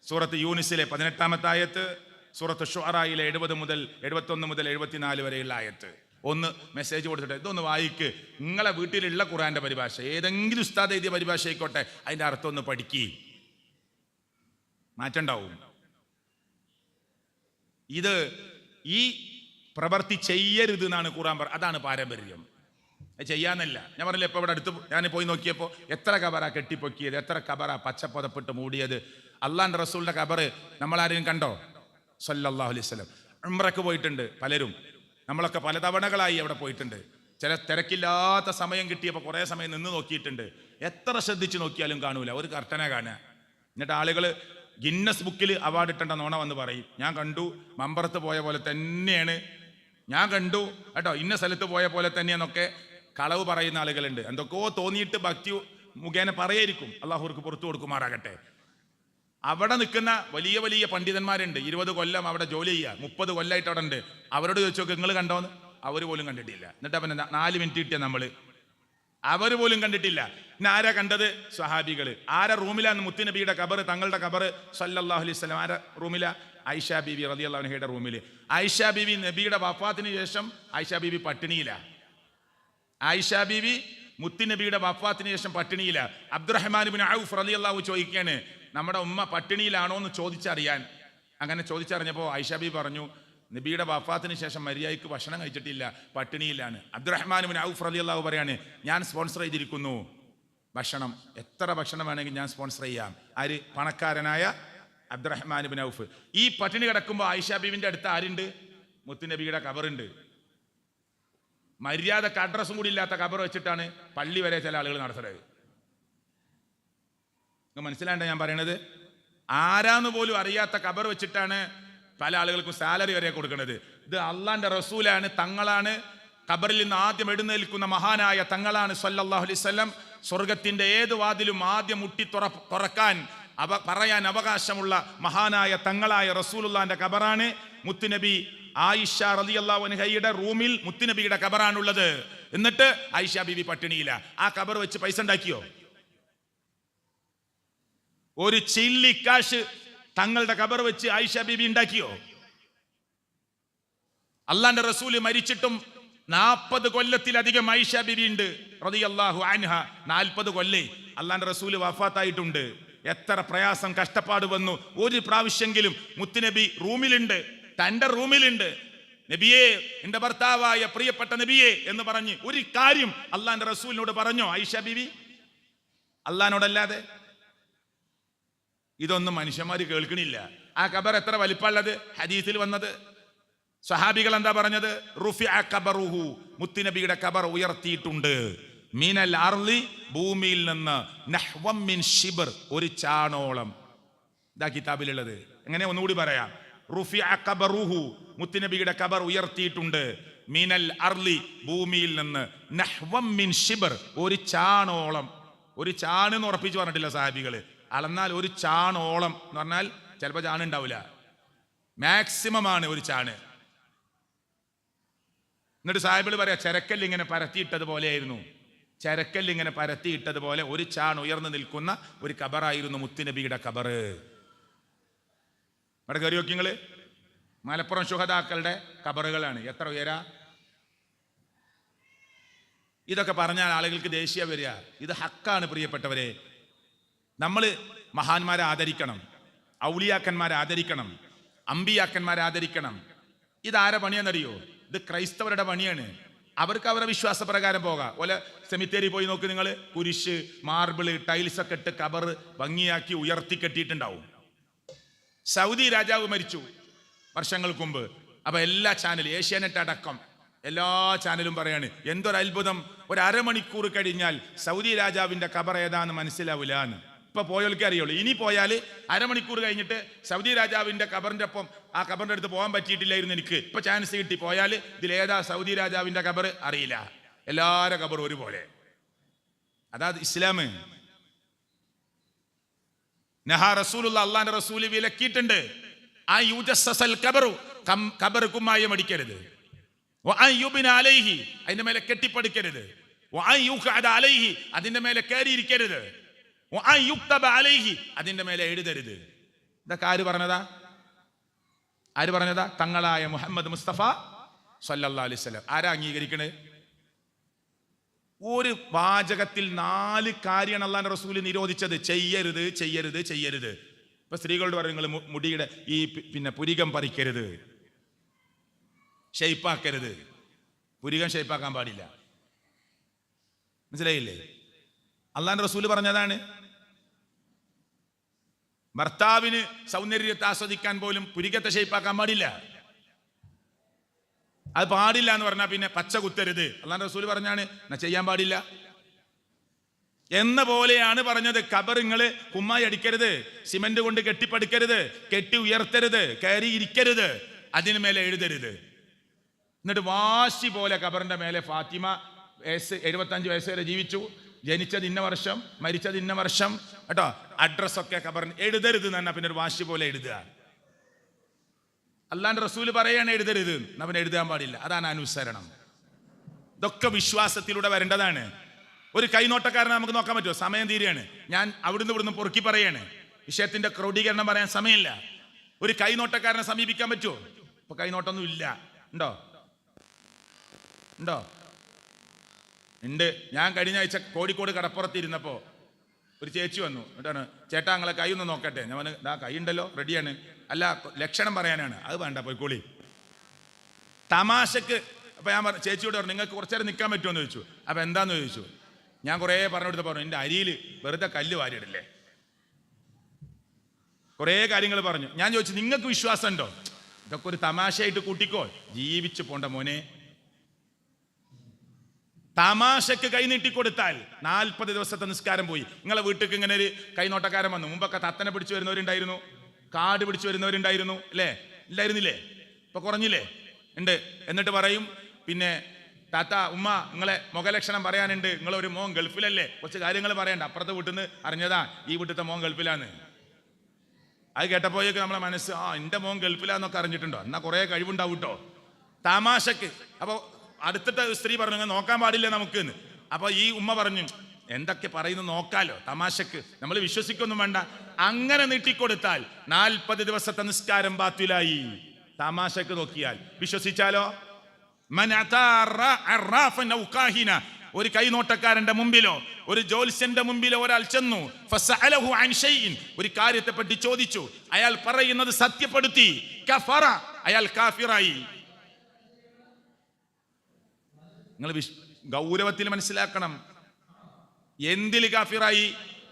സൂറത്ത് യൂനിസിലെ 18-ാമത്തെ ആയത്ത്, സൂറത്ത് ശുഅറായിലെ 71 മുതൽ 74 വരെയുള്ള ആയത്ത് ഒന്ന് മെസ്സേജ് കൊടുത്തിട്ട് ഇതൊന്ന് വായിക്ക്. നിങ്ങളെ വീട്ടിലുള്ള ഖുർആന്റെ പരിഭാഷ, ഏതെങ്കിലും ഉസ്താദ് എഴുതിയ പരിഭാഷ ആയിക്കോട്ടെ, അതിന്റെ അർത്ഥം ഒന്ന് പഠിക്കി, മാറ്റണ്ടാവും. ഇത് ഈ പ്രവൃത്തി ചെയ്യരുത് എന്നാണ് ഖുർആൻ അതാണ് പാരമ്പര്യം. ചെയ്യാന്നല്ല ഞാൻ പറഞ്ഞില്ല. ഇപ്പോൾ ഇവിടെ അടുത്ത് ഞാൻ പോയി നോക്കിയപ്പോൾ എത്ര കബറാ കെട്ടിപ്പൊക്കിയത്, എത്ര കബറാ പച്ചപ്പുതപ്പിട്ട് മൂടിയത്. അള്ളാന്റെ റസൂലിന്റെ കബറ് നമ്മളാരെയും കണ്ടോ? സല്ലല്ലാഹു അലൈഹി വസല്ലം. ഉംറക്ക് പോയിട്ടുണ്ട് പലരും, നമ്മളൊക്കെ പല തവണകളായി അവിടെ പോയിട്ടുണ്ട്. ചില തിരക്കില്ലാത്ത സമയം കിട്ടിയപ്പോൾ കുറേ സമയം നിന്ന് നോക്കിയിട്ടുണ്ട്. എത്ര ശ്രദ്ധിച്ച് നോക്കിയാലും കാണൂല, ഒരു കർട്ടന കാണുക. എന്നിട്ട് ആളുകൾ ഗിന്നസ് ബുക്കിൽ അവാർഡ് ഇട്ടേണ്ട നോണ വന്ന് പറയും, ഞാൻ കണ്ടു മമ്പറത്ത് പോയ പോലെ തന്നെയാണ്, ഞാൻ കണ്ടു കേട്ടോ ഇന്ന സ്ഥലത്ത് പോയ പോലെ തന്നെയാന്നൊക്കെ കളവ് പറയുന്ന ആളുകളുണ്ട്. എന്തൊക്കെയോ തോന്നിയിട്ട് ഭക്തി മുഖേന പറയായിരിക്കും. അള്ളാഹുർക്ക് പുറത്തു കൊടുക്കുമാറാകട്ടെ. അവിടെ നിൽക്കുന്ന വലിയ വലിയ പണ്ഡിതന്മാരുണ്ട്, 20 കൊല്ലം അവിടെ ജോലി ചെയ്യുക, 30 കൊല്ലമായിട്ട് അവിടെ ഉണ്ട്. അവരോട് ചോദിച്ചു നോക്ക്, നിങ്ങൾ കണ്ടോന്ന്? അവർ പോലും കണ്ടിട്ടില്ല. എന്നിട്ട് അവന് 4 മിനിറ്റ് കിട്ടിയ നമ്മള്, അവർ പോലും കണ്ടിട്ടില്ല. പിന്നെ ആരാ കണ്ടത്? സ്വഹാബികള്. ആരാ റൂമിലാന്ന്? മുത്തുനബിയുടെ ഖബർ, തങ്ങളുടെ ഖബർ സല്ലല്ലാഹു അലൈഹി വസല്ലം ആരാ റൂമിലാ? ആയിഷ ബീബി റളിയല്ലാഹു അൻഹയുടെ റൂമില്. ആയിഷ ബീബി നബിയുടെ വഫാത്തിന് ശേഷം ആയിഷ ബീബി പട്ടിണിയില്ല. ആയിഷ ബീബി മുത്തുനബിയുടെ വഫാത്തിന് ശേഷം പട്ടിണിയില്ല. അബ്ദുറഹ്മാൻ ഇബ്നു ഔഫ് റളിയല്ലാഹു ചോദിക്കുകയാണ്, നമ്മുടെ ഉമ്മ പട്ടിണിയിലാണോ എന്ന് ചോദിച്ചറിയാൻ. അങ്ങനെ ചോദിച്ചറിഞ്ഞപ്പോൾ ആയിഷ ബീബി പറഞ്ഞു, നബിയുടെ വഫാത്തിന് ശേഷം മര്യാദയ്ക്ക് ഭക്ഷണം കഴിച്ചിട്ടില്ല, പട്ടിണിയിലാണ്. അബ്ദുറഹ്മാൻ ഇബ്നു ഔഫ് റളിയല്ലാഹു പറയാണ്, ഞാൻ സ്പോൺസർ ചെയ്തിരിക്കുന്നു ഭക്ഷണം, എത്ര ഭക്ഷണം വേണമെങ്കിൽ ഞാൻ സ്പോൺസർ ചെയ്യാം. ആര്? പണക്കാരനായ അബ്ദുറഹ്മാൻ ഇബ്നു ഔഫ്. ഈ പട്ടിണി കിടക്കുമ്പോൾ ആയിഷ ബീവിന്റെ അടുത്ത് ആരുണ്ട്? മുത്തുനബിയുടെ ഖബറുണ്ട്. മര്യാദക്ക് അഡ്രസ്സും കൂടി ഇല്ലാത്ത ഖബർ വെച്ചിട്ടാണ് പള്ളി വരെ ചില ആളുകൾ നടത്തുന്നത്. മനസ്സിലാണ്ട ഞാൻ പറയണത്? ആരാന്ന് പോലും അറിയാത്ത ഖബർ വെച്ചിട്ടാണ് പല ആളുകൾക്കും സാലറി വരെ കൊടുക്കുന്നത്. ഇത് അള്ളാന്റെ റസൂലാണ്, തങ്ങളാണ്. ഖബറിൽ നിന്ന് ആദ്യം എഴുന്നേൽക്കുന്ന മഹാനായ തങ്ങളാണ് സല്ലല്ലാഹു അലൈഹി വസല്ലം. സ്വർഗത്തിന്റെ ഏത് വാതിലും ആദ്യം മുട്ടി തുറക്കാൻ പറയാൻ അവകാശമുള്ള മഹാനായ തങ്ങളായ റസൂലുള്ളാന്റെ ഖബറാണ്. മുത്തുനബി ആയിഷ റളിയല്ലാഹു അൻഹയുടെ റൂമിൽ മുത്തുനബിയുടെ ഖബറാണുള്ളത്. എന്നിട്ട് ആയിഷ ബീവി പട്ടിണിയില്ല. ആ ഖബർ വെച്ച് പൈസ ഉണ്ടാക്കിയോ? ഒരു ചില്ലി കാശ് തങ്ങളുടെ ഖബർ വെച്ച് ആയിഷ ബീബി ഉണ്ടാക്കിയോ? അള്ളാന്റെ റസൂല് മരിച്ചിട്ടും 40 കൊല്ലത്തിലധികം ആയിഷ ബീബി ഉണ്ട് റളിയല്ലാഹു അൻഹ. 40 കൊല്ലേ അള്ളാന്റെ റസൂല് വഫാത്തായിട്ടുണ്ട്. എത്ര പ്രയാസം കഷ്ടപ്പാട് വന്നു. ഒരു പ്രാവശ്യെങ്കിലും മുത്തുനബി റൂമിലുണ്ട്, തന്റെ റൂമിലുണ്ട്. നബിയെ, എന്റെ ഭർത്താവായ പ്രിയപ്പെട്ട നബിയെ എന്ന് പറഞ്ഞ് ഒരു കാര്യം അള്ളാന്റെ റസൂലിനോട് പറഞ്ഞോ ആയിഷ ബീബി? അള്ളഹാനോടല്ലാതെ. ഇതൊന്നും മനുഷ്യന്മാര് കേൾക്കണില്ല. ആ ഖബർ എത്ര വലിപ്പമുള്ളത്? ഹദീസിൽ വന്നത്. സ്വഹാബികൾ എന്താ പറഞ്ഞത്? റുഫിഅ ഖബറുഹു, മുത്തുനബിയുടെ ഖബർ ഉയർത്തിയിട്ടുണ്ട്. മിനൽ അർളി, ഭൂമിയിൽ നിന്ന്, നഹ്വം മിൻ ശിബ്ർ, ഒരു ചാണോളം. ഇതാ കിതാബിലുള്ളത്. എങ്ങനെ? ഒന്നുകൂടി പറയാം. റുഫിഅ ഖബറുഹു, മുത്തുനബിയുടെ ഖബർ ഉയർത്തിയിട്ടുണ്ട്. മിനൽ അർളി, ഭൂമിയിൽ നിന്ന്, നഹ്വം മിൻ ശിബ്ർ, ഒരു ചാണോളം. ഒരു ചാണെന്ന് ഉറപ്പിച്ച് പറഞ്ഞിട്ടില്ല സഹാബികള്. അളന്നാൽ ഒരു ചാണോളം എന്ന് പറഞ്ഞാൽ ചിലപ്പോൾ ചാണ് ഉണ്ടാവില്ല, മാക്സിമം ആണ് ഒരു ചാണ്. എന്നിട്ട് സാഹിബിൾ പറയാ, ചരക്കല്ല് ഇങ്ങനെ പരത്തിയിട്ടതുപോലെയായിരുന്നു. ചരക്കല്ല് ഇങ്ങനെ പരത്തിയിട്ടതുപോലെ ഒരു ചാൺ ഉയർന്നു നിൽക്കുന്ന ഒരു ഖബറായിരുന്നു മുത്തുനബിയുടെ ഖബറ്. ഇവിടെ കയറി നോക്കിങ്ങള്, മലപ്പുറം ശുഹദാക്കളുടെ ഖബറുകളാണ്. എത്ര ഉയരാ! ഇതൊക്കെ പറഞ്ഞാൽ ആളുകൾക്ക് ദേഷ്യ വരിക. ഇത് ഹക്കാണ് പ്രിയപ്പെട്ടവരെ. നമ്മൾ മഹാന്മാരെ ആദരിക്കണം, ഔലിയാക്കന്മാരെ ആദരിക്കണം, അമ്പിയാക്കന്മാരെ ആദരിക്കണം. ഇതാരെ പണിയാന്നറിയോ? ഇത് ക്രൈസ്തവരുടെ പണിയാണ്. അവർക്ക് അവരുടെ വിശ്വാസപ്രകാരം പോകാം. ഓലെ സെമിത്തേരി പോയി നോക്ക് നിങ്ങൾ, കുരിശ്, മാർബിള്, ടൈൽസ് ഒക്കെ ഇട്ട് ഖബർ ഭംഗിയാക്കി ഉയർത്തി കെട്ടിയിട്ടുണ്ടാവും. സൗദി രാജാവ് മരിച്ചു വർഷങ്ങൾക്ക് മുമ്പ്. അപ്പൊ എല്ലാ ചാനലും, ഏഷ്യാനെറ്റ് അടക്കം എല്ലാ ചാനലും പറയാണ്, എന്തൊരു അത്ഭുതം, ഒരു അരമണിക്കൂർ കഴിഞ്ഞാൽ സൗദി രാജാവിന്റെ ഖബർ ഏതാന്ന് മനസ്സിലാവില്ല എന്ന്. ഇപ്പൊ പോയവർക്ക് അറിയുള്ളൂ. ഇനി പോയാൽ അരമണിക്കൂർ കഴിഞ്ഞിട്ട് സൗദി രാജാവിന്റെ ഖബറിന്റെ ഒപ്പം ആ ഖബറിന്റെ അടുത്ത് പോകാൻ പറ്റിയിട്ടില്ലായിരുന്നു എനിക്ക്. ഇപ്പൊ ചാൻസ് കിട്ടി പോയാൽ ഇതിലേതാ സൗദി രാജാവിന്റെ ഖബർ അറിയില്ല. എല്ലാവരുടെ ഖബർ ഒരുപോലെ. അതാ ഇസ്ലാം. നഹാ റസൂലുള്ള, അള്ളാന്റെ റസൂല് വിലക്കിയിട്ടുണ്ട്. ആ യുജസ്സൽ ഖബറു, ഖബർ കുമ്മായം അടിക്കരുത്. അലൈഹി, അതിന്റെ മേലെ കെട്ടിപ്പടുക്കരുത്. അലൈഹി, അതിന്റെ മേലെ കയറിയിരിക്കരുത്. അലൈഹി, അതിന്റെ മേലെ എഴുതരുത്. ഇതൊക്കെ ആര് പറഞ്ഞതാ? ആര് പറഞ്ഞതാ? തങ്ങളായ മുഹമ്മദ് മുസ്തഫ സല്ലല്ലാഹു അലൈഹി വസല്ലം. ആരാ അംഗീകരിക്കണേ? ഒരു വാചകത്തിൽ 4 കാര്യമാണ് അള്ളാന്റെ റസൂല് നിരോധിച്ചത്. ചെയ്യരുത്, ചെയ്യരുത്, ചെയ്യരുത്. ഇപ്പൊ സ്ത്രീകളോട് പറയും, നിങ്ങൾ മുടിയുടെ ഈ പുരികം പറിക്കരുത്, ഷെയ്പ്പാക്കരുത്. പുരികം ഷെയ്പ്പാക്കാൻ പാടില്ല. മനസ്സിലായില്ലേ? അള്ളാന്റെ റസൂല് പറഞ്ഞതാണ്. ഭർത്താവിന് സൗന്ദര്യത്തെ ആസ്വദിക്കാൻ പോലും പുരികത്തെ ഷേപ്പാക്കാൻ പാടില്ല. അത് പാടില്ല എന്ന് പറഞ്ഞാൽ പിന്നെ പച്ച കുത്തരുത്. അള്ളാന്റെ റസൂല് പറഞ്ഞാണ്, ചെയ്യാൻ പാടില്ല എന്ന പോലെയാണ് പറഞ്ഞത്. കബറിങ്ങള് കുമ്മായി അടിക്കരുത്, സിമന്റ് കൊണ്ട് കെട്ടിപ്പടുക്കരുത്, കെട്ടി ഉയർത്തരുത്, കയറി ഇരിക്കരുത്, അതിന് മേലെ എഴുതരുത്. എന്നിട്ട് വാശി പോലെ കബറിന്റെ മേലെ ഫാത്തിമ 75 വയസ്സ് വരെ ജീവിച്ചു, ജനിച്ചത് ഇന്ന വർഷം, മരിച്ചത് ഇന്ന വർഷം കേട്ടോ, അഡ്രസ്സൊക്കെ കബറിന് എഴുതരുത് എന്ന് പറഞ്ഞാൽ പിന്നെ ഒരു വാശി പോലെ എഴുതുക. അല്ലാണ്ട് റസൂല് പറയാണ് എഴുതരുത്, അവൻ എഴുതാൻ പാടില്ല. അതാണ് അനുസരണം. ഇതൊക്കെ വിശ്വാസത്തിലൂടെ വരേണ്ടതാണ്. ഒരു കൈനോട്ടക്കാരനെ നമുക്ക് നോക്കാൻ പറ്റുമോ? സമയം തീരെയാണ്. ഞാൻ അവിടുന്ന് ഇവിടുന്ന് പൊറുക്കി പറയാണ്, വിഷയത്തിന്റെ ക്രോഡീകരണം പറയാൻ സമയമില്ല. ഒരു കൈനോട്ടക്കാരനെ സമീപിക്കാൻ പറ്റുമോ? ഇപ്പൊ കൈനോട്ടൊന്നും ഇല്ല. ഉണ്ടോ? ഉണ്ട്. ഞാൻ കഴിഞ്ഞ ആഴ്ച കോഴിക്കോട് കടപ്പുറത്ത് ഇരുന്നപ്പോ ഒരു ചേച്ചി വന്നു. എന്നിട്ടാണ്, ചേട്ടാ നിങ്ങളെ കൈ ഒന്ന് നോക്കട്ടെ. ഞാൻ ദാ കൈ ഉണ്ടല്ലോ, റെഡിയാണ്. അല്ല, ലക്ഷണം പറയാനാണ്. അത് വേണ്ട, പോയിക്കോളി. തമാശക്ക്. അപ്പൊ ഞാൻ ചേച്ചിയോട് പറഞ്ഞു, നിങ്ങൾക്ക് കുറച്ചേരം നിൽക്കാൻ പറ്റുമോ എന്ന് ചോദിച്ചു. അപ്പൊ എന്താന്ന് ചോദിച്ചു. ഞാൻ കുറേ പറഞ്ഞു കൊടുത്ത പറഞ്ഞു, എൻ്റെ അരിയിൽ വെറുതെ കല്ല് വാരിയിടില്ലേ, കുറേ കാര്യങ്ങൾ പറഞ്ഞു. ഞാൻ ചോദിച്ചു, നിങ്ങൾക്ക് വിശ്വാസം ഉണ്ടോ? ഇതൊക്കെ ഒരു തമാശയായിട്ട് കൂട്ടിക്കോ, ജീവിച്ചു പോണ്ട മോനെ. തമാശക്ക് കൈനീട്ടിക്കൊടുത്താൽ 40 ദിവസത്തെ നിസ്കാരം പോയി. നിങ്ങളെ വീട്ടിലേക്ക് ഇങ്ങനെ ഒരു കൈനോട്ടക്കാരൻ വന്നു. മുമ്പൊക്കെ തത്തനെ പിടിച്ചു വരുന്നവരുണ്ടായിരുന്നു, കാട് പിടിച്ചു വരുന്നവരുണ്ടായിരുന്നു, അല്ലേ? ഇല്ലായിരുന്നില്ലേ? ഇപ്പൊ കുറഞ്ഞില്ലേ? ഉണ്ട്. എന്നിട്ട് പറയും, പിന്നെ താത്ത, ഉമ്മ, നിങ്ങളെ മുഖലക്ഷണം പറയാനുണ്ട്, നിങ്ങളൊരു മോൻ ഗൾഫിലല്ലേ, കുറച്ച് കാര്യങ്ങൾ പറയണ്ട. അപ്പുറത്തെ വീട്ടിൽ നിന്ന് അറിഞ്ഞതാ ഈ വീട്ടിലത്തെ മോൻ ഗൾഫിലാന്ന്. അത് കേട്ടപ്പോഴേക്ക് നമ്മളെ മനസ്സ്, എൻ്റെ മോൻ ഗൾഫിലാന്നൊക്കെ അറിഞ്ഞിട്ടുണ്ടോ? എന്നാ കുറേ കഴിവുണ്ടാവും കേട്ടോ തമാശക്ക്. അപ്പൊ അടുത്തിട്ട് സ്ത്രീ പറഞ്ഞു, നോക്കാൻ പാടില്ല നമുക്ക് എന്ന്. അപ്പൊ ഈ ഉമ്മ പറഞ്ഞു, എന്തൊക്കെ പറയുന്നു നോക്കാലോ, തമാശക്ക്, നമ്മൾ വിശ്വസിക്കൊന്നും വേണ്ട. അങ്ങനെ നീട്ടിക്കൊടുത്താൽ 40 ദിവസത്തെ നിസ്കാരം ബാത്തിലായി. തമാശക്ക് നോക്കിയാൽ വിശ്വസിച്ചാലോ? ഒരു കൈനോട്ടക്കാരന്റെ മുമ്പിലോ ഒരു ജ്യോത്സ്യന്റെ മുമ്പിലോ ഒരാൾ ചെന്നു, ഒരു കാര്യത്തെ പറ്റി ചോദിച്ചു, അയാൾ പറയുന്നത് സത്യപ്പെടുത്തി, കഫറ, അയാൾ കാഫിറായി. നിങ്ങൾ ഗൗരവത്തിൽ മനസ്സിലാക്കണം. എന്തിൽ കാഫിറായി?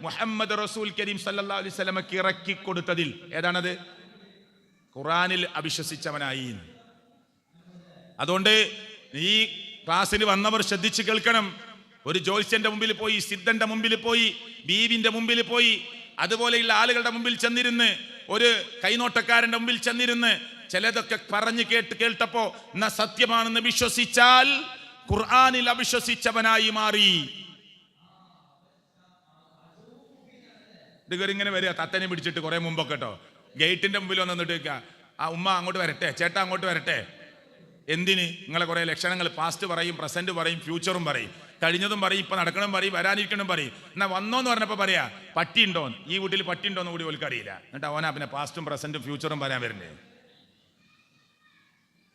മുഹമ്മദ് റസൂൽ കരീം സല്ലല്ലാഹു അലൈഹി വസല്ലമക്ക് ഇറക്കി കൊടുത്തതിൽ. ഏതാണത്? ഖുർആനിൽ അവിശ്വസിച്ചവനായി. അതുകൊണ്ട് ഈ ക്ലാസ്സിൽ വന്നവർ ശ്രദ്ധിച്ച് കേൾക്കണം. ഒരു ജ്യോത്സ്യന്റെ മുമ്പിൽ പോയി, സിദ്ധന്റെ മുമ്പിൽ പോയി, ബീവിന്റെ മുമ്പിൽ പോയി, അതുപോലെയുള്ള ആളുകളുടെ മുമ്പിൽ ചെന്നിരുന്ന്, ഒരു കൈനോട്ടക്കാരന്റെ മുമ്പിൽ ചെന്നിരുന്ന് ചിലതൊക്കെ പറഞ്ഞു കേട്ടപ്പോ എന്നാ സത്യമാണെന്ന് വിശ്വസിച്ചാൽ ഖുർആനിൽ അവിശ്വസിച്ചവനായി മാറി. ഇങ്ങനെ വരിക, തത്തനെ പിടിച്ചിട്ട് കുറെ മുമ്പൊക്കെ കേട്ടോ, ഗേറ്റിന്റെ മുമ്പിൽ വന്നിട്ട് ആ ഉമ്മ അങ്ങോട്ട് വരട്ടെ, ചേട്ടാ അങ്ങോട്ട് വരട്ടെ. എന്തിന്? നിങ്ങളെ കുറെ ലക്ഷണങ്ങൾ പാസ്റ്റ് പറയും, പ്രസന്റ് പറയും, ഫ്യൂച്ചറും പറയും, കഴിഞ്ഞതും പറയും, ഇപ്പൊ നടക്കണം പറയും, വരാനിരിക്കണം പറയും. എന്നാ വന്നോന്ന് പറഞ്ഞപ്പോ പറയാ പട്ടി ഉണ്ടോന്ന്, ഈ വീട്ടിൽ പട്ടി ഉണ്ടോന്ന് കൂടി ഓൽക്ക് അറിയില്ല. എന്നിട്ട് അവനാ പിന്നെ പാസ്റ്റും പ്രസന്റും ഫ്യൂച്ചറും പറയാൻ വരുന്നേ.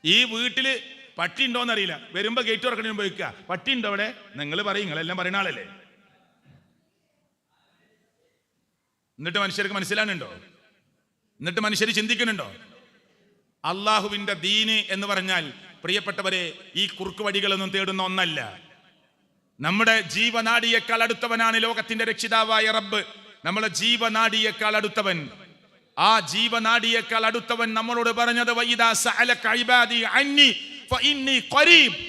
ഈ വീട്ടില് പട്ടി ഉണ്ടോന്ന് അറിയില്ല, വരുമ്പോ ഗേറ്റ് തുറക്കണ പോയിക്കുക, പട്ടി ഉണ്ടോ അവിടെ? നിങ്ങൾ പറയും, നിങ്ങളെല്ലാം പറയുന്ന ആളല്ലേ. എന്നിട്ട് മനുഷ്യർക്ക് മനസ്സിലാകുന്നുണ്ടോ? എന്നിട്ട് മനുഷ്യർ ചിന്തിക്കുന്നുണ്ടോ? അള്ളാഹുവിന്റെ ദീന് എന്ന് പറഞ്ഞാൽ പ്രിയപ്പെട്ടവരെ ഈ കുറുക്ക് വഴികളൊന്നും തേടുന്ന ഒന്നല്ല. നമ്മുടെ ജീവനാഡിയേക്കാൾ അടുത്തവനാണ് ലോകത്തിന്റെ രക്ഷിതാവായ റബ്ബ്. നമ്മളെ ജീവനാഡിയേക്കാൾ അടുത്തവൻ, ആ ജീവനാഡിയേക്കാൾ അടുത്തവൻ നമ്മളോട് പറഞ്ഞത്, വഇദാ സഅലക ഇബാദി അന്നി ഫഇന്നി ഖരീബ്.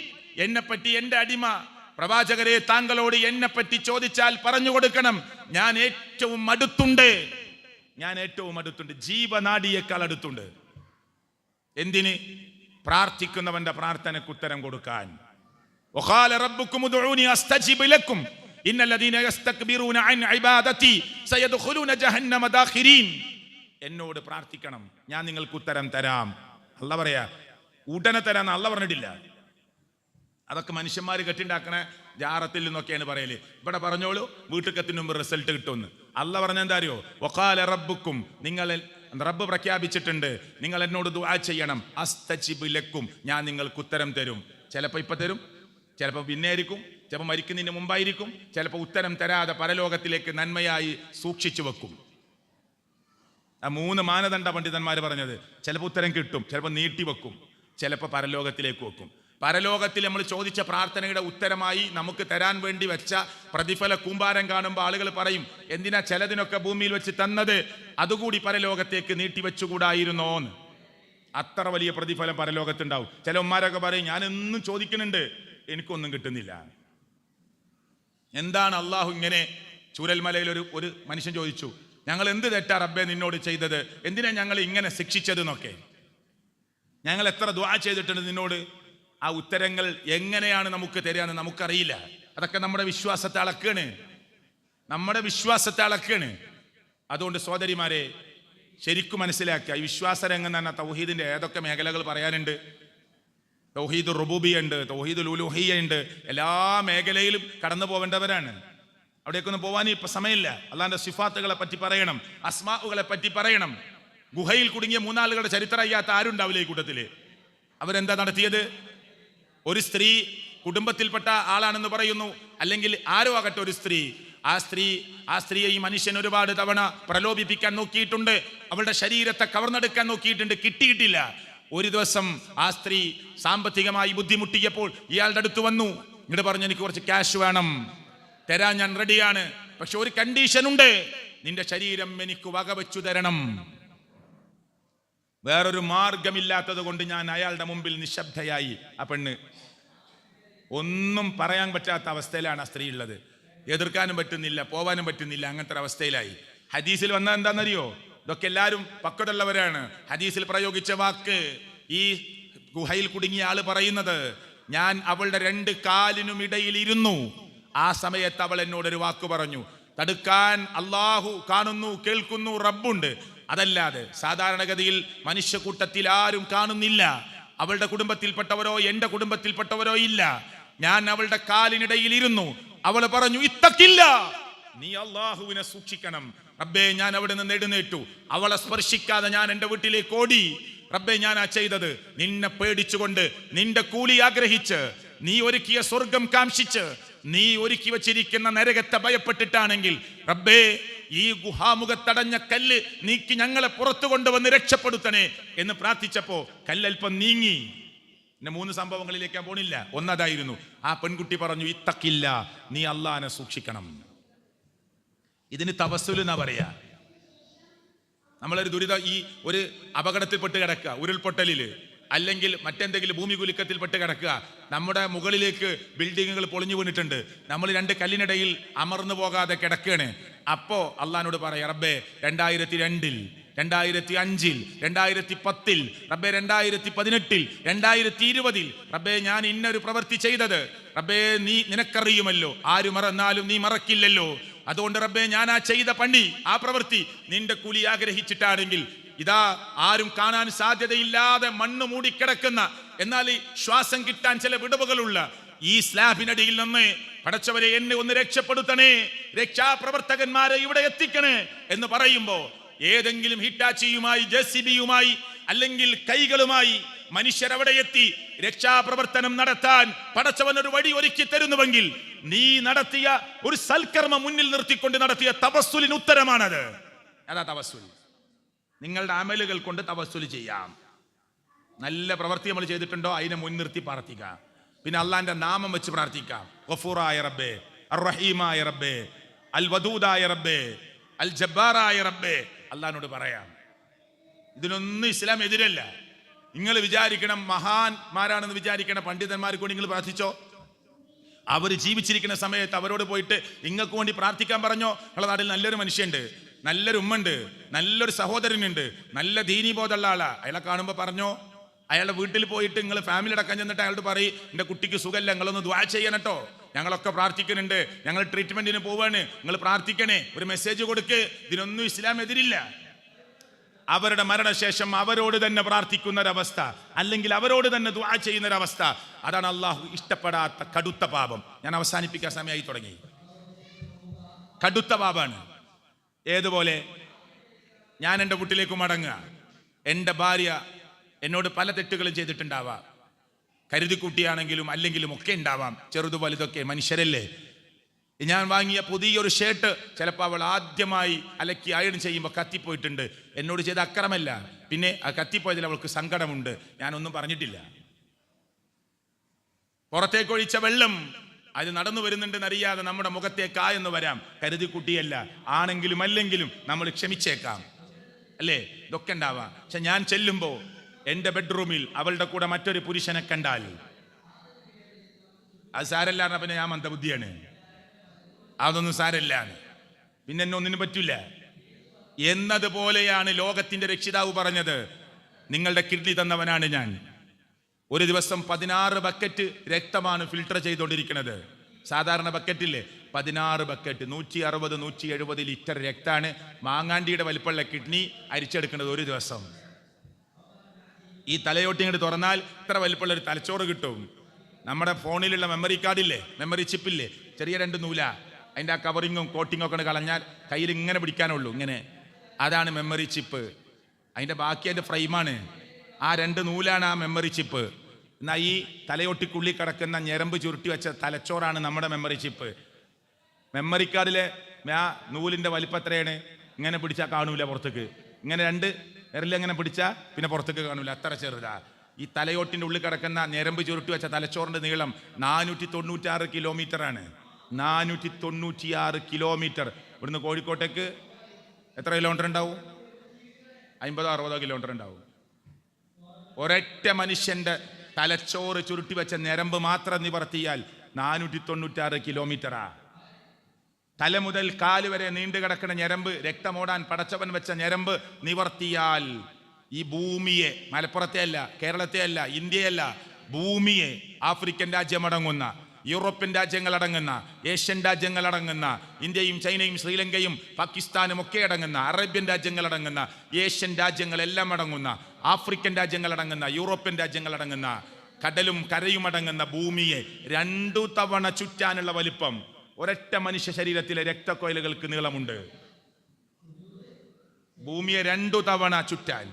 എന്നെപ്പറ്റി എൻ്റെ അടിമ പ്രവാചകരെ താങ്കളോട് എന്നെപ്പറ്റി ചോദിച്ചാൽ പറഞ്ഞു കൊടുക്കണം, ഞാൻ ഏറ്റവും അടുത്തുണ്ട്, ഞാൻ ഏറ്റവും അടുത്തുണ്ട്, ജീവനാഡിയേക്കാൾ അടുത്തുണ്ട്. എന്തിന്? പ്രാർത്ഥിക്കുന്നവന്റെ പ്രാർത്ഥനയ്ക്ക് ഉത്തരം കൊടുക്കാൻ. വഖാല റബ്ബുക്കും ഉദ്ഉനി അസ്തജിബ് ലക്കും ഇന്നല്ലദീന യസ്തക്ബിറൂന അൻ ഇബാദതി സയദ്ഖുലൂന ജഹന്നമ ദാഖിരീൻ. എന്നോട് പ്രാർത്ഥിക്കണം, ഞാൻ നിങ്ങൾക്ക് ഉത്തരം തരാം. അല്ലാഹ് പറയാ ഉടനെ തരാന്ന് അല്ലാഹ് പറഞ്ഞിട്ടില്ല. അതൊക്കെ മനുഷ്യന്മാർ കെട്ടിണ്ടാക്കണ ജാറത്തിൽ നിന്നൊക്കെയാണ് പറയല്. ഇവിടെ പറഞ്ഞോളൂ വീട്ടിലെത്തിന് മുമ്പ് റിസൾട്ട് കിട്ടുമെന്ന്. അല്ലാഹ് പറഞ്ഞ എന്താ അറിയോ? വഖാല റബ്ബുക്കും, നിങ്ങൾ റബ്ബ് പ്രഖ്യാപിച്ചിട്ടുണ്ട്, നിങ്ങൾ എന്നോട് ദുആ ചെയ്യണം, അസ്തജിബ് ലക്കും, ഞാൻ നിങ്ങൾക്ക് ഉത്തരം തരും. ചിലപ്പോൾ ഇപ്പൊ തരും, ചിലപ്പോൾ പിന്നെ ആയിരിക്കും, ചിലപ്പോൾ മരിക്കുന്നതിന് മുമ്പായിരിക്കും, ചിലപ്പോൾ ഉത്തരം തരാതെ പരലോകത്തിലേക്ക് നന്മയായി സൂക്ഷിച്ചു വെക്കും. ആ 3 മാനദണ്ഡ പണ്ഡിതന്മാർ പറഞ്ഞത്. ചിലപ്പോൾ ഉത്തരം കിട്ടും, ചിലപ്പോൾ നീട്ടി വെക്കും, ചിലപ്പോൾ പരലോകത്തിലേക്ക് വെക്കും. പരലോകത്തിൽ നമ്മൾ ചോദിച്ച പ്രാർത്ഥനയുടെ ഉത്തരമായി നമുക്ക് തരാൻ വേണ്ടി വെച്ച പ്രതിഫല കൂമ്പാരം കാണുമ്പോൾ ആളുകൾ പറയും, എന്തിനാ ചിലതിനൊക്കെ ഭൂമിയിൽ വെച്ച് തന്നത്, അതുകൂടി പരലോകത്തേക്ക് നീട്ടിവെച്ചുകൂടായിരുന്നോന്ന്. അത്ര വലിയ പ്രതിഫലം പരലോകത്തുണ്ടാവും. ചില ഉമ്മാരൊക്കെ പറയും, ഞാൻ എന്നും ചോദിക്കുന്നുണ്ട്, എനിക്കൊന്നും കിട്ടുന്നില്ല. എന്താണ് അള്ളാഹു ഇങ്ങനെ? ചൂരൽമലയിൽ ഒരു മനുഷ്യൻ ചോദിച്ചു, ഞങ്ങൾ എന്ത് തെറ്റാ റബ്ബേ നിന്നോട് ചെയ്തത്, എന്തിനാ ഞങ്ങൾ ഇങ്ങനെ ശിക്ഷിച്ചതെന്നൊക്കെ. ഞങ്ങൾ എത്ര ദുആ ചെയ്തിട്ടുണ്ട് നിന്നോട്. ആ ഉത്തരങ്ങൾ എങ്ങനെയാണ് നമുക്ക് തരികയെന്ന് നമുക്കറിയില്ല. അതൊക്കെ നമ്മുടെ വിശ്വാസത്തെ അളക്കാണ്, നമ്മുടെ വിശ്വാസത്തെ അളക്കാണ്. അതുകൊണ്ട് സഹോദരിമാരെ, ശരിക്കും മനസ്സിലാക്കുക, ഈ വിശ്വാസരംഗം എന്ന് പറഞ്ഞാൽ തൗഹീദിന്റെ ഏതൊക്കെ മേഖലകൾ പറയാനുണ്ട്. തൗഹീദുർ റുബൂബിയ്യ ഉണ്ട്, തൗഹീദുൽ ഉലൂഹിയ്യ ഉണ്ട്. എല്ലാ മേഖലയിലും കടന്നു പോവേണ്ടവരാണ്. അവിടേക്കൊന്നും പോകാൻ ഇപ്പൊ സമയമില്ല. അള്ളാന്റെ സിഫാത്തുകളെ പറ്റി പറയണം, അസ്മാഉകളെ പറ്റി പറയണം. ഗുഹയിൽ കുടുങ്ങിയ 3 ആളുകളുടെ ചരിത്രം അറിയാത്ത ആരുണ്ടാവില്ല ഈ കൂട്ടത്തില്. അവരെന്താ നടത്തിയത്? ഒരു സ്ത്രീ കുടുംബത്തിൽപ്പെട്ട ആളാണെന്ന് പറയുന്നു, അല്ലെങ്കിൽ ആരോ ആകട്ടെ ഒരു സ്ത്രീ, ആ സ്ത്രീയെ ഈ മനുഷ്യൻ ഒരുപാട് തവണ പ്രലോഭിപ്പിക്കാൻ നോക്കിയിട്ടുണ്ട്, അവളുടെ ശരീരത്തെ കവർന്നെടുക്കാൻ നോക്കിയിട്ടുണ്ട്, കിട്ടിയിട്ടില്ല. ഒരു ദിവസം ആ സ്ത്രീ സാമ്പത്തികമായി ബുദ്ധിമുട്ടിയപ്പോൾ ഇയാളുടെ അടുത്ത് വന്നു, ഇങ്ങോട്ട് പറഞ്ഞു, എനിക്ക് കുറച്ച് ക്യാഷ് വേണം, തരാൻ ഞാൻ റെഡിയാണ്, പക്ഷെ ഒരു കണ്ടീഷൻ ഉണ്ട്, നിന്റെ ശരീരം എനിക്ക് വകവെച്ചു തരണം. വേറൊരു മാർഗമില്ലാത്തത് കൊണ്ട് ഞാൻ അയാളുടെ മുമ്പിൽ നിശബ്ദയായി. ആ പെണ്ണ് ഒന്നും പറയാൻ പറ്റാത്ത അവസ്ഥയിലാണ് ആ സ്ത്രീ ഉള്ളത്. എതിർക്കാനും പറ്റുന്നില്ല, പോവാനും പറ്റുന്നില്ല, അങ്ങനത്തെ അവസ്ഥയിലായി. ഹദീസിൽ വന്നത് എന്താണെന്നറിയോ? ഇതൊക്കെ എല്ലാവരും പക്വതയുള്ളവരാണ്. ഹദീസിൽ പ്രയോഗിച്ച വാക്ക്, ഈ ഗുഹയിൽ കുടുങ്ങിയ ആള് പറയുന്നത്, ഞാൻ അവളുടെ 2 കാലിനും ഇടയിൽ ഇരുന്നു. ആ സമയത്ത് അവൾ എന്നോടൊരു വാക്ക് പറഞ്ഞു, തടുക്കാൻ അള്ളാഹു കാണുന്നു, കേൾക്കുന്നു, റബ്ബുണ്ട്. അതല്ലാതെ സാധാരണഗതിയിൽ മനുഷ്യക്കൂട്ടത്തിൽ ആരും കാണുന്നില്ല. അവളുടെ കുടുംബത്തിൽപ്പെട്ടവരോ എന്റെ കുടുംബത്തിൽപ്പെട്ടവരോ ഇല്ല. ഞാൻ അവളുടെ കാലിനിടയിൽ ഇരുന്നു. അവൾ പറഞ്ഞു, ഇത്തക്കില്ല, നീ അള്ളാഹുവിനെ സൂക്ഷിക്കണം. റബ്ബേ, ഞാൻ അവിടെ നിന്ന് എഴുന്നേറ്റു. അവളെ സ്പർശിക്കാതെ ഞാൻ എൻ്റെ വീട്ടിലേക്ക് ഓടി. റബ്ബേ, ഞാനാ ചെയ്തത് നിന്നെ പേടിച്ചുകൊണ്ട്, നിന്റെ കൂലി ആഗ്രഹിച്ച്, നീ ഒരുക്കിയ സ്വർഗം കാംക്ഷിച്ച്, നീ ഒരുക്കി വച്ചിരിക്കുന്ന നരകത്തെ ഭയപ്പെട്ടിട്ടാണെങ്കിൽ റബ്ബേ, ഈ ഗുഹാമുഖത്തടഞ്ഞ കല്ല് നീക്കി ഞങ്ങളെ പുറത്തു കൊണ്ടുവന്ന് രക്ഷപ്പെടുത്തണേ എന്ന് പ്രാർത്ഥിച്ചപ്പോ കല്ലൽപ്പം നീങ്ങി. പിന്നെ 3 സംഭവങ്ങളിലേക്ക് ഞാൻ പോണില്ല. ഒന്നതായിരുന്നു, ആ പെൺകുട്ടി പറഞ്ഞു, ഇത്തക്കില്ല, നീ അള്ളാനെ സൂക്ഷിക്കണം. ഇതിന് തവസ്സുൽ എന്നാ പറയാ. നമ്മളൊരു ഈ ഒരു അപകടത്തിൽപ്പെട്ട് കിടക്കുക, ഉരുൾപൊട്ടലില് അല്ലെങ്കിൽ മറ്റെന്തെങ്കിലും ഭൂമി കുലുക്കത്തിൽപ്പെട്ട് കിടക്കുക, നമ്മുടെ മുകളിലേക്ക് ബിൽഡിങ്ങുകൾ പൊളിഞ്ഞു വീണിട്ടുണ്ട്, നമ്മൾ 2 കല്ലിനിടയിൽ അമർന്നു പോകാതെ കിടക്കുകയാണ്. അപ്പോ അള്ളാനോട് പറയാം, റബ്ബേ 2002-ൽ, 2005-ൽ, 2010-ൽ, റബ്ബേ 2018-ൽ, 2020-ൽ, റബ്ബേ ഞാൻ ഇന്നൊരു പ്രവൃത്തി ചെയ്തത്, റബ്ബേ നീ നിനക്കറിയുമല്ലോ, ആര് മറന്നാലും നീ മറക്കില്ലല്ലോ. അതുകൊണ്ട് റബ്ബേ, ഞാൻ ആ ചെയ്ത പണി, ആ പ്രവൃത്തി നിന്റെ കൂലി ആഗ്രഹിച്ചിട്ടാണെങ്കിൽ ഇതാ ആരും കാണാൻ സാധ്യതയില്ലാതെ മണ്ണ് മൂടിക്കിടക്കുന്ന, എന്നാൽ ഈ ശ്വാസം കിട്ടാൻ ചില വിടവുകളുള്ള ഈ സ്ലാബിനടിയിൽ നിന്ന് പടച്ചവരെ എന്നെ ഒന്ന് രക്ഷപ്പെടുത്തണേ, രക്ഷാപ്രവർത്തകന്മാരെ ഇവിടെ എത്തിക്കണേ എന്ന് പറയുമ്പോ ഏതെങ്കിലും ഹിറ്റാച്ചിയുമായി, ജെസിബിയുമായി അല്ലെങ്കിൽ കൈകളുമായി മനുഷ്യരവിടെ എത്തി രക്ഷാപ്രവർത്തനം നടത്താൻ പടച്ചവൻ ഒരു വഴി ഒരുക്കി തരുന്നുവെങ്കിൽ നീ നടത്തിയ ഒരു സൽക്കർമ്മം മുന്നിൽ നിർത്തിക്കൊണ്ട് നടത്തിയ തവസ്സുലിന് ഉത്തരമാണത്. അതാ തവസ്സുൽ. നിങ്ങളുടെ അമലുകൾ കൊണ്ട് തവസ്സുൽ ചെയ്യാം. നല്ല പ്രവൃത്തി നമ്മൾ ചെയ്തിട്ടുണ്ടോ അതിനെ മുൻനിർത്തി പ്രാർത്ഥിക്കാം. പിന്നെ അള്ളാന്റെ നാമം വെച്ച് പ്രാർത്ഥിക്കാം. ഗഫൂറായ റബ്ബേ, അർറഹീമായ റബ്ബേ, അൽ വദൂദായ റബ്ബേ, അൽ ജബ്ബാറായ റബ്ബേ, അള്ളാഹിനോട് പറയാം. ഇതിനൊന്നും ഇസ്ലാം എതിരല്ല. നിങ്ങൾ വിചാരിക്കണം മഹാന്മാരാണെന്ന് വിചാരിക്കണ പണ്ഡിതന്മാർക്ക് വേണ്ടി നിങ്ങൾ പ്രാർത്ഥിച്ചോ? അവർ ജീവിച്ചിരിക്കുന്ന സമയത്ത് അവരോട് പോയിട്ട് നിങ്ങൾക്ക് വേണ്ടി പ്രാർത്ഥിക്കാൻ പറഞ്ഞോ? നിങ്ങളുടെ നാട്ടിൽ നല്ലൊരു മനുഷ്യണ്ട്, നല്ലൊരു ഉമ്മുണ്ട്, നല്ലൊരു സഹോദരനുണ്ട്, നല്ല ദീനീബോധമുള്ള ആളാ, അയാളെ കാണുമ്പോൾ പറഞ്ഞോ? അയാളുടെ വീട്ടിൽ പോയിട്ട് നിങ്ങൾ ഫാമിലി അടക്കം ചെന്നിട്ട് അയാളോട് പറയും, എൻ്റെ കുട്ടിക്ക് സുഖമില്ല, നിങ്ങളൊന്ന് ദുആ ചെയ്യണം കേട്ടോ, ഞങ്ങളൊക്കെ പ്രാർത്ഥിക്കുന്നുണ്ട്, ഞങ്ങൾ ട്രീറ്റ്മെന്റിന് പോവാണ്, നിങ്ങൾ പ്രാർത്ഥിക്കണേ, ഒരു മെസ്സേജ് കൊടുക്ക്. ഇതിനൊന്നും ഇസ്ലാം എതിരില്ല. അവരുടെ മരണശേഷം അവരോട് തന്നെ പ്രാർത്ഥിക്കുന്നൊരവസ്ഥ, അല്ലെങ്കിൽ അവരോട് തന്നെ ദുആ ചെയ്യുന്നൊരവസ്ഥ, അതാണ് അള്ളാഹു ഇഷ്ടപ്പെടാത്ത കടുത്ത പാപം. ഞാൻ അവസാനിപ്പിക്കാൻ സമയമായി തുടങ്ങി. കടുത്ത പാപാണ്. ഏതുപോലെ? ഞാൻ എൻ്റെ വീട്ടിലേക്ക് മടങ്ങുക, എൻ്റെ ഭാര്യ എന്നോട് പല തെറ്റുകളും ചെയ്തിട്ടുണ്ടാവാം, കരുതിക്കുട്ടിയാണെങ്കിലും അല്ലെങ്കിലും ഒക്കെ ഉണ്ടാവാം, ചെറുതു വലുതൊക്കെ മനുഷ്യരല്ലേ. ഞാൻ വാങ്ങിയ പുതിയൊരു ഷർട്ട് ചിലപ്പോൾ അവൾ ആദ്യമായി അലക്കി അയൺ ചെയ്യുമ്പോൾ കത്തിപ്പോയിട്ടുണ്ട്. എന്നോട് ചെയ്ത അക്രമല്ല, പിന്നെ ആ കത്തിപ്പോയതിൽ അവൾക്ക് സങ്കടമുണ്ട്, ഞാനൊന്നും പറഞ്ഞിട്ടില്ല. പുറത്തേക്കൊഴിച്ച വെള്ളം അത് നടന്നു വരുന്നുണ്ടെന്നറിയാതെ നമ്മുടെ മുഖത്തേക്ക് എന്ന് വരാം. കരുതി കുട്ടിയല്ല, ആണെങ്കിലും അല്ലെങ്കിലും നമ്മൾ ക്ഷമിച്ചേക്കാം, അല്ലേ? ഇതൊക്കെ ഉണ്ടാവാം. പക്ഷെ ഞാൻ ചെല്ലുമ്പോൾ എൻ്റെ ബെഡ്റൂമിൽ അവളുടെ കൂടെ മറ്റൊരു പുരുഷനെ കണ്ടാൽ അത് സാരല്ല, പിന്നെ ഞാൻ മന്ദബുദ്ധിയാണ്, അതൊന്നും സാരല്ല, പിന്നെ എന്നെ ഒന്നിനും പറ്റില്ല എന്നതുപോലെയാണ് ലോകത്തിന്റെ രക്ഷിതാവ് പറഞ്ഞത്, നിങ്ങളുടെ കിഡ്നി തന്നവനാണ് ഞാൻ. ഒരു ദിവസം 16 ബക്കറ്റ് രക്തമാണ് ഫിൽട്ടർ ചെയ്തുകൊണ്ടിരിക്കുന്നത്. സാധാരണ ബക്കറ്റില്ലേ, 16 ബക്കറ്റ് 160 170 ലിറ്റർ രക്താണ് മാങ്ങാണ്ടിയുടെ വലിപ്പമുള്ള കിഡ്നി അരിച്ചെടുക്കുന്നത് ഒരു ദിവസം. ഈ തലയോട്ടി ഇങ്ങോട്ട് തുറന്നാൽ ഇത്ര വലിപ്പമുള്ള ഒരു തലച്ചോറ് കിട്ടും. നമ്മുടെ ഫോണിലുള്ള മെമ്മറി കാർഡില്ലേ, മെമ്മറി ചിപ്പില്ലേ, ചെറിയ 2 നൂല, അതിൻ്റെ ആ കവറിങ്ങും കോട്ടിങ്ങും ഒക്കെ കളഞ്ഞാൽ കയ്യിൽ ഇങ്ങനെ പിടിക്കാനുള്ളൂ, ഇങ്ങനെ. അതാണ് മെമ്മറി ചിപ്പ്. അതിൻ്റെ ബാക്കി അതിൻ്റെ ഫ്രെയിമാണ്. ആ 2 നൂലാണ് ആ മെമ്മറി ചിപ്പ്. എന്നാൽ ഈ തലയൊട്ടിക്കുള്ളിൽ കിടക്കുന്ന ഞരമ്പ് ചുരുട്ടി വെച്ച തലച്ചോറാണ് നമ്മുടെ മെമ്മറി ചിപ്പ്. മെമ്മറി കാർഡിലെ ആ നൂലിൻ്റെ വലിപ്പം എത്രയാണ്? ഇങ്ങനെ പിടിച്ചാൽ കാണൂല പുറത്തേക്ക്, ഇങ്ങനെ 2 വിരലിങ്ങനെ പിടിച്ചാൽ പിന്നെ പുറത്തേക്ക് കാണൂല, അത്ര ചെറുതാ. ഈ തലയോട്ടിൻ്റെ ഉള്ളിൽ കിടക്കുന്ന ഞരമ്പ് ചുരുട്ടി വെച്ച തലച്ചോറിൻ്റെ നീളം 496 കിലോമീറ്ററാണ്. 496 കിലോമീറ്റർ. ഇവിടുന്ന് കോഴിക്കോട്ടേക്ക് എത്ര കിലോമീറ്റർ ഉണ്ടാവും? 50-60 കിലോമീറ്റർ ഉണ്ടാവും. ഒരൊറ്റ മനുഷ്യന്റെ തലച്ചോറ് ചുരുട്ടി വെച്ച ഞരമ്പ് മാത്രം നിവർത്തിയാൽ 496 കിലോമീറ്ററാ. തല മുതൽ കാല് വരെ നീണ്ടു കിടക്കുന്ന ഞരമ്പ്, രക്തമോടാൻ പടച്ചവൻ വെച്ച ഞരമ്പ് നിവർത്തിയാൽ ഈ ഭൂമിയെ, മലപ്പുറത്തെ അല്ല, കേരളത്തെ അല്ല, ഇന്ത്യയല്ല, ഭൂമിയെ, ആഫ്രിക്കൻ രാജ്യമടങ്ങുന്ന, യൂറോപ്യൻ രാജ്യങ്ങൾ അടങ്ങുന്ന, ഏഷ്യൻ രാജ്യങ്ങൾ അടങ്ങുന്ന, ഇന്ത്യയും ചൈനയും ശ്രീലങ്കയും പാകിസ്ഥാനും ഒക്കെ അടങ്ങുന്ന, അറേബ്യൻ രാജ്യങ്ങൾ അടങ്ങുന്ന, ഏഷ്യൻ രാജ്യങ്ങളെല്ലാം അടങ്ങുന്ന, ആഫ്രിക്കൻ രാജ്യങ്ങൾ അടങ്ങുന്ന, യൂറോപ്യൻ രാജ്യങ്ങൾ അടങ്ങുന്ന, കടലും കരയും അടങ്ങുന്ന ഭൂമിയെ 2 തവണ ചുറ്റാനുള്ള വലിപ്പം ഒരൊറ്റ മനുഷ്യ ശരീരത്തിലെ രക്തക്കൊയലുകൾക്ക് നീളമുണ്ട്. ഭൂമിയെ 2 തവണ ചുറ്റാൻ.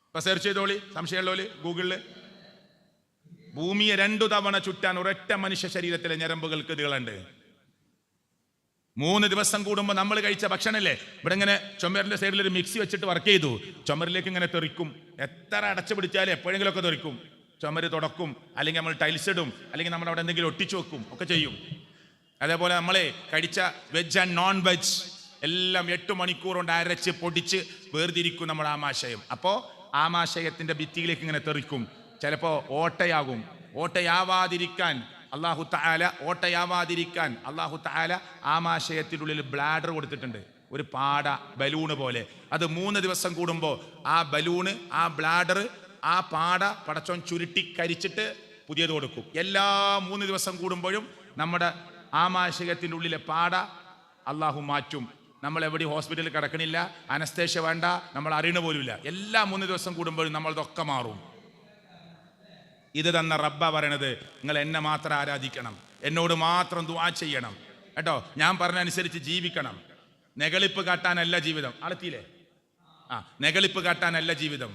ഇപ്പൊ സെർച്ച് ചെയ്തോളി, സംശയമുള്ളോല് ഗൂഗിളില്. ഭൂമിയെ 2 തവണ ചുറ്റാൻ ഒരൊറ്റ മനുഷ്യ ശരീരത്തിലെ ഞരമ്പുകൾക്ക് നീളമുണ്ട്. 3 ദിവസം കൂടുമ്പോൾ നമ്മൾ കഴിച്ച ഭക്ഷണമല്ലേ, ഇവിടെ ഇങ്ങനെ ചുമരിന്റെ സൈഡിൽ ഒരു മിക്സി വെച്ചിട്ട് വർക്ക് ചെയ്തു, ചുമരിലേക്ക് ഇങ്ങനെ തെറിക്കും. എത്ര അടച്ചു പിടിച്ചാലും എപ്പോഴെങ്കിലുമൊക്കെ തെറിക്കും. ചുമര് തുടക്കും, അല്ലെങ്കിൽ നമ്മൾ ടൈൽസ് ഇടും, അല്ലെങ്കിൽ നമ്മൾ അവിടെ എന്തെങ്കിലും ഒട്ടിച്ചു വെക്കും, ഒക്കെ ചെയ്യും. അതേപോലെ നമ്മളെ കഴിച്ച വെജ് ആൻഡ് നോൺ വെജ് എല്ലാം 8 മണിക്കൂർ കൊണ്ട് അരച്ച് പൊടിച്ച് വേർതിരിക്കും നമ്മുടെ ആമാശയം. അപ്പോൾ ആമാശയത്തിന്റെ ഭിത്തിയിലേക്ക് ഇങ്ങനെ തെറിക്കും. ചിലപ്പോൾ ഓട്ടയാകും. ഓട്ടയാവാതിരിക്കാൻ അല്ലാഹു തആല ആമാശയത്തിനുള്ളിൽ ബ്ലാഡർ കൊടുത്തിട്ടുണ്ട്, ഒരു പാട, ബലൂണ് പോലെ. അത് 3 ദിവസം കൂടുമ്പോൾ ആ ബലൂണ്, ആ ബ്ലാഡർ, ആ പാട പടച്ചോൻ ചുരുട്ടി കരിച്ചിട്ട് പുതിയത് കൊടുക്കും. എല്ലാ 3 ദിവസം കൂടുമ്പോഴും നമ്മുടെ ആമാശയത്തിൻ്റെ ഉള്ളിലെ പാട അള്ളാഹു മാറ്റും. നമ്മൾ എവിടെ ഹോസ്പിറ്റലിൽ കിടക്കണില്ല, അനസ്തേഷ്യ വേണ്ട, നമ്മൾ അറിയണ പോലുമില്ല. എല്ലാ 3 ദിവസം കൂടുമ്പോഴും നമ്മളതൊക്കെ മാറും. ഇത് തന്ന റബ്ബ പറയണത്, നിങ്ങൾ എന്നെ മാത്രം ആരാധിക്കണം, എന്നോട് മാത്രം ദുആ ചെയ്യണം കേട്ടോ, ഞാൻ പറഞ്ഞ അനുസരിച്ച് ജീവിക്കണം. നെകളിപ്പ് കാട്ടാനല്ല ജീവിതം. ആളെത്തിയില്ലേ? നെകളിപ്പ് കാട്ടാനല്ല ജീവിതം,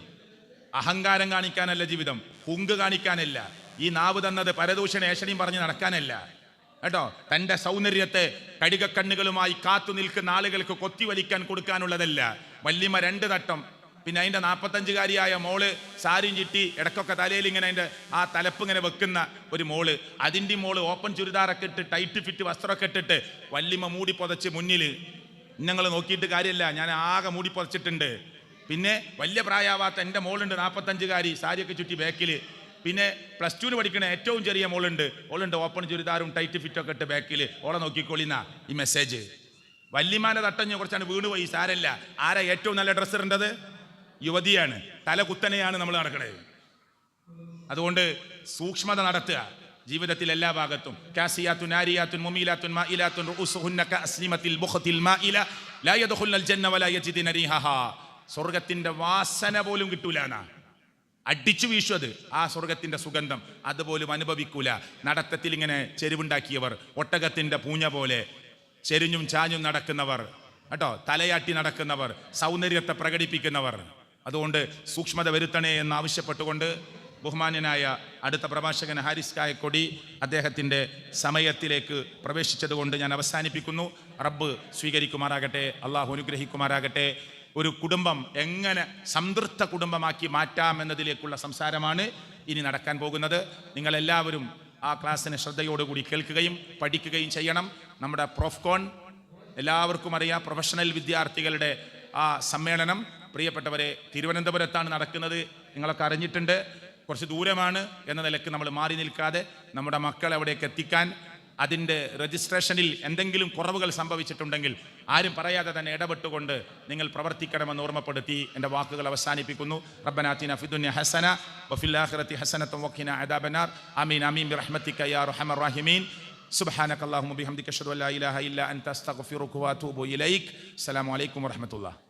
അഹങ്കാരം കാണിക്കാനല്ല ജീവിതം, ഹുങ്ക് കാണിക്കാനല്ല. ഈ നാവ് തന്നത് പരദൂഷണ ഏഷണിയും പറഞ്ഞ് നടക്കാനല്ല കേട്ടോ. തൻ്റെ സൗന്ദര്യത്തെ കടികക്കണ്ണുകളുമായി കാത്തു നിൽക്കുന്ന ആളുകൾക്ക് കൊത്തിവലിക്കാൻ കൊടുക്കാനുള്ളതല്ല. വല്യമ്മ 2 തട്ടം, പിന്നെ അതിൻ്റെ 45-കാരിയായ മോള് സാരിയും ചിട്ടി ഇടയ്ക്കൊക്കെ തലയിൽ ഇങ്ങനെ അതിൻ്റെ ആ തലപ്പ് ഇങ്ങനെ വെക്കുന്ന ഒരു മോള്, അതിൻ്റെ മോള് ഓപ്പൺ ചുരിദാറൊക്കെ ഇട്ട് ടൈറ്റ് ഫിറ്റ് വസ്ത്രമൊക്കെ ഇട്ടിട്ട് വല്യമ്മ മൂടി പുതച്ച് മുന്നിൽ. നിങ്ങൾ നോക്കിയിട്ട് കാര്യമില്ല, ഞാൻ ആകെ മൂടി പുതച്ചിട്ടുണ്ട്. പിന്നെ വലിയ പ്രായമാവാത്ത എൻ്റെ മോളുണ്ട് 45-കാരി, സാരിയൊക്കെ ചുറ്റി ബാക്കിൽ. പിന്നെ +2 പഠിക്കണ ഏറ്റവും ചെറിയ മോളുണ്ട്, ഓപ്പൺ ചുരിദാറും ടൈറ്റ് ഫിറ്റൊക്കെ ഇട്ട് ബാക്കിൽ. ഓളെ നോക്കിക്കോളിന്നാ ഈ മെസ്സേജ്. വല്യമാനെ തട്ടഞ്ഞ് കുറച്ചാണ് വീണുപോയി, സാരല്ല. ആരാ ഏറ്റവും നല്ല ഡ്രസ്സ് ഇടേണ്ടത്? യുവതിയാണ്. തല കുത്തനെയാണ് നമ്മൾ നടക്കണത്. അതുകൊണ്ട് സൂക്ഷ്മത നടത്തുക ജീവിതത്തിൽ എല്ലാ ഭാഗത്തും. കാസിയാത്തുൻ ആരിയാത്തുൻ മുമീലാത്തുൻ മായിലാത്തുൻ റൂസുഹുന്ന കഅസ്നിമത്തിൽ ബുഖത്തിൽ മായില ലാ യദ്ഖുലുൽ ജന്ന വലാ യജിദുന റീഹഹാ. സ്വർഗ്ഗത്തിന്റെ വാസന പോലും കിട്ടൂലാന്നാ, അടിച്ചു വീശുന്നത്. ആ സ്വർഗത്തിന്റെ സുഗന്ധം അതുപോലും അനുഭവിക്കൂല. നടത്തത്തിൽ ഇങ്ങനെ ചെരുവുണ്ടാക്കിയവർ, ഒട്ടകത്തിന്റെ പൂഞ്ഞ പോലെ ചെരിഞ്ഞും ചാഞ്ഞും നടക്കുന്നവർ കേട്ടോ, തലയാട്ടി നടക്കുന്നവർ, സൗന്ദര്യത്തെ പ്രകടിപ്പിക്കുന്നവർ. അതുകൊണ്ട് സൂക്ഷ്മത വരുത്തണേ എന്നാവശ്യപ്പെട്ടുകൊണ്ട് ബഹുമാന്യനായ അടുത്ത പ്രഭാഷകൻ ഹാരിസ് കായക്കൊടി അദ്ദേഹത്തിൻ്റെ സമയത്തിലേക്ക് പ്രവേശിച്ചതുകൊണ്ട് ഞാൻ അവസാനിപ്പിക്കുന്നു. റബ്ബ് സ്വീകരിക്കുമാറാകട്ടെ, അള്ളാഹു അനുഗ്രഹിക്കുമാറാകട്ടെ. ഒരു കുടുംബം എങ്ങനെ സംതൃപ്ത കുടുംബമാക്കി മാറ്റാം എന്നതിലേക്കുള്ള സംസാരമാണ് ഇനി നടക്കാൻ പോകുന്നത്. നിങ്ങളെല്ലാവരും ആ ക്ലാസ്സിനെ ശ്രദ്ധയോടുകൂടി കേൾക്കുകയും പഠിക്കുകയും ചെയ്യണം. നമ്മുടെ പ്രോഫ്കോൺ എല്ലാവർക്കും അറിയാം, പ്രൊഫഷണൽ വിദ്യാർത്ഥികളുടെ ആ സമ്മേളനം പ്രിയപ്പെട്ടവരെ തിരുവനന്തപുരത്താണ് നടക്കുന്നത്. നിങ്ങളൊക്കെ അറിഞ്ഞിട്ടുണ്ട്. കുറച്ച് ദൂരമാണ് എന്ന നിലക്ക് നമ്മൾ മാറി നിൽക്കാതെ നമ്മുടെ മക്കളെ അവിടേക്ക് എത്തിക്കാൻ, അതിൻ്റെ രജിസ്ട്രേഷനിൽ എന്തെങ്കിലും കുറവുകൾ സംഭവിച്ചിട്ടുണ്ടെങ്കിൽ ആരും പറയാതെ തന്നെ ഇടപെട്ടുകൊണ്ട് നിങ്ങൾ പ്രവർത്തിക്കണമെന്ന് ഓർമ്മപ്പെടുത്തി എൻ്റെ വാക്കുകൾ അവസാനിപ്പിക്കുന്നു. റബ്ബനാ ആതിനാ ഫിദ്ദുനിയ ഹസന വഫിൽ ആഖിറതി ഹസനത വഖിനാ അദാബന്നാർ. ആമീൻ ആമീൻ ബിറഹ്മതിക യാ അർഹമർ റഹീമീൻ. സുബ്ഹാനക അല്ലാഹുമ്മ ബിഹംദിക അഷ്ഹദു അൻ ലാ ഇലാഹ ഇല്ലാ അൻത അസ്തഗ്ഫിറുക വഅതൂബു ഇലൈക്. അസ്സലാമു അലൈക്കും വറഹ്മത്തുള്ളാഹി.